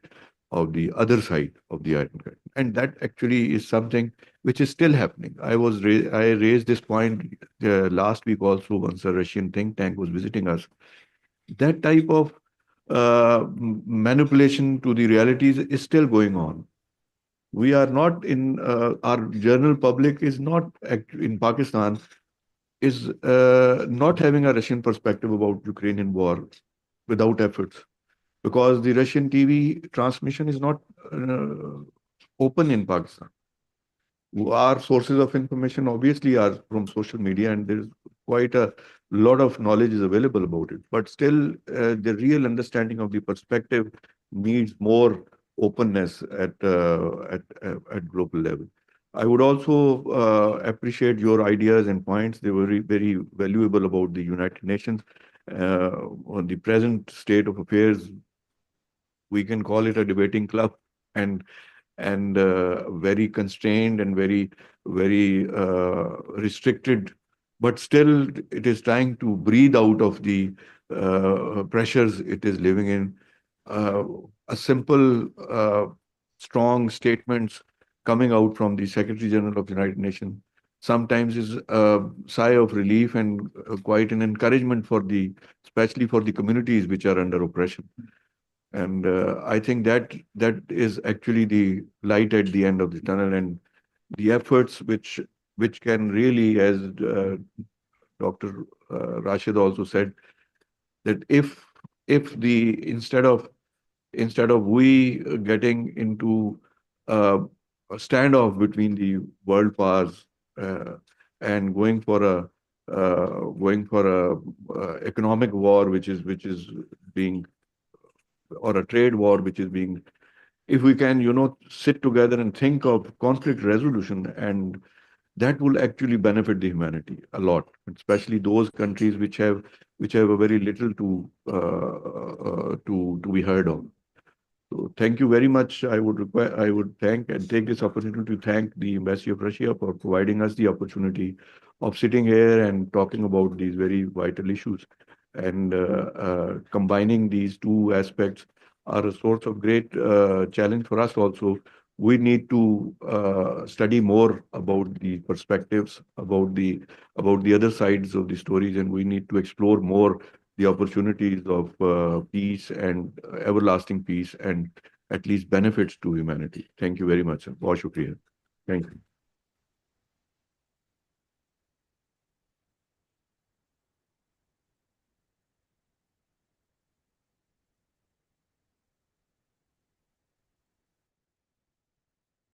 other side of the Iron Curtain. And that actually is something which is still happening. I raised this point last week also once a Russian think tank was visiting us. That type of manipulation to the realities is still going on. We are not in our general public is not in Pakistan is not having a Russian perspective about Ukrainian war without efforts, because the Russian TV transmission is not open in Pakistan. Our sources of information obviously are from social media, and there's quite a lot of knowledge is available about it. But still, the real understanding of the perspective needs more openness at global level. I would also appreciate your ideas and points. They were very valuable about the United Nations. On the present state of affairs, we can call it a debating club, and very constrained and very restricted, but still it is trying to breathe out of the pressures it is living in. A simple, strong statements coming out from the Secretary General of the United Nations sometimes is a sigh of relief and quite an encouragement especially for the communities which are under oppression. And I think that is actually the light at the end of the tunnel, and the efforts which can really, as Dr. Rashid also said, that if instead of we getting into a standoff between the world powers and going for a economic war which is being, or a trade war which is being, if we can sit together and think of conflict resolution, and that will actually benefit the humanity a lot, especially those countries which have a very little to be heard of. So thank you very much. I would thank and take this opportunity to thank the Embassy of Russia for providing us the opportunity of sitting here and talking about these very vital issues. And combining these two aspects are a source of great challenge for us also. We need to study more about the perspectives, about the other sides of the stories, and we need to explore more the opportunities of peace and everlasting peace, and at least benefits to humanity. Thank you very much. Bahut shukriya. Thank you.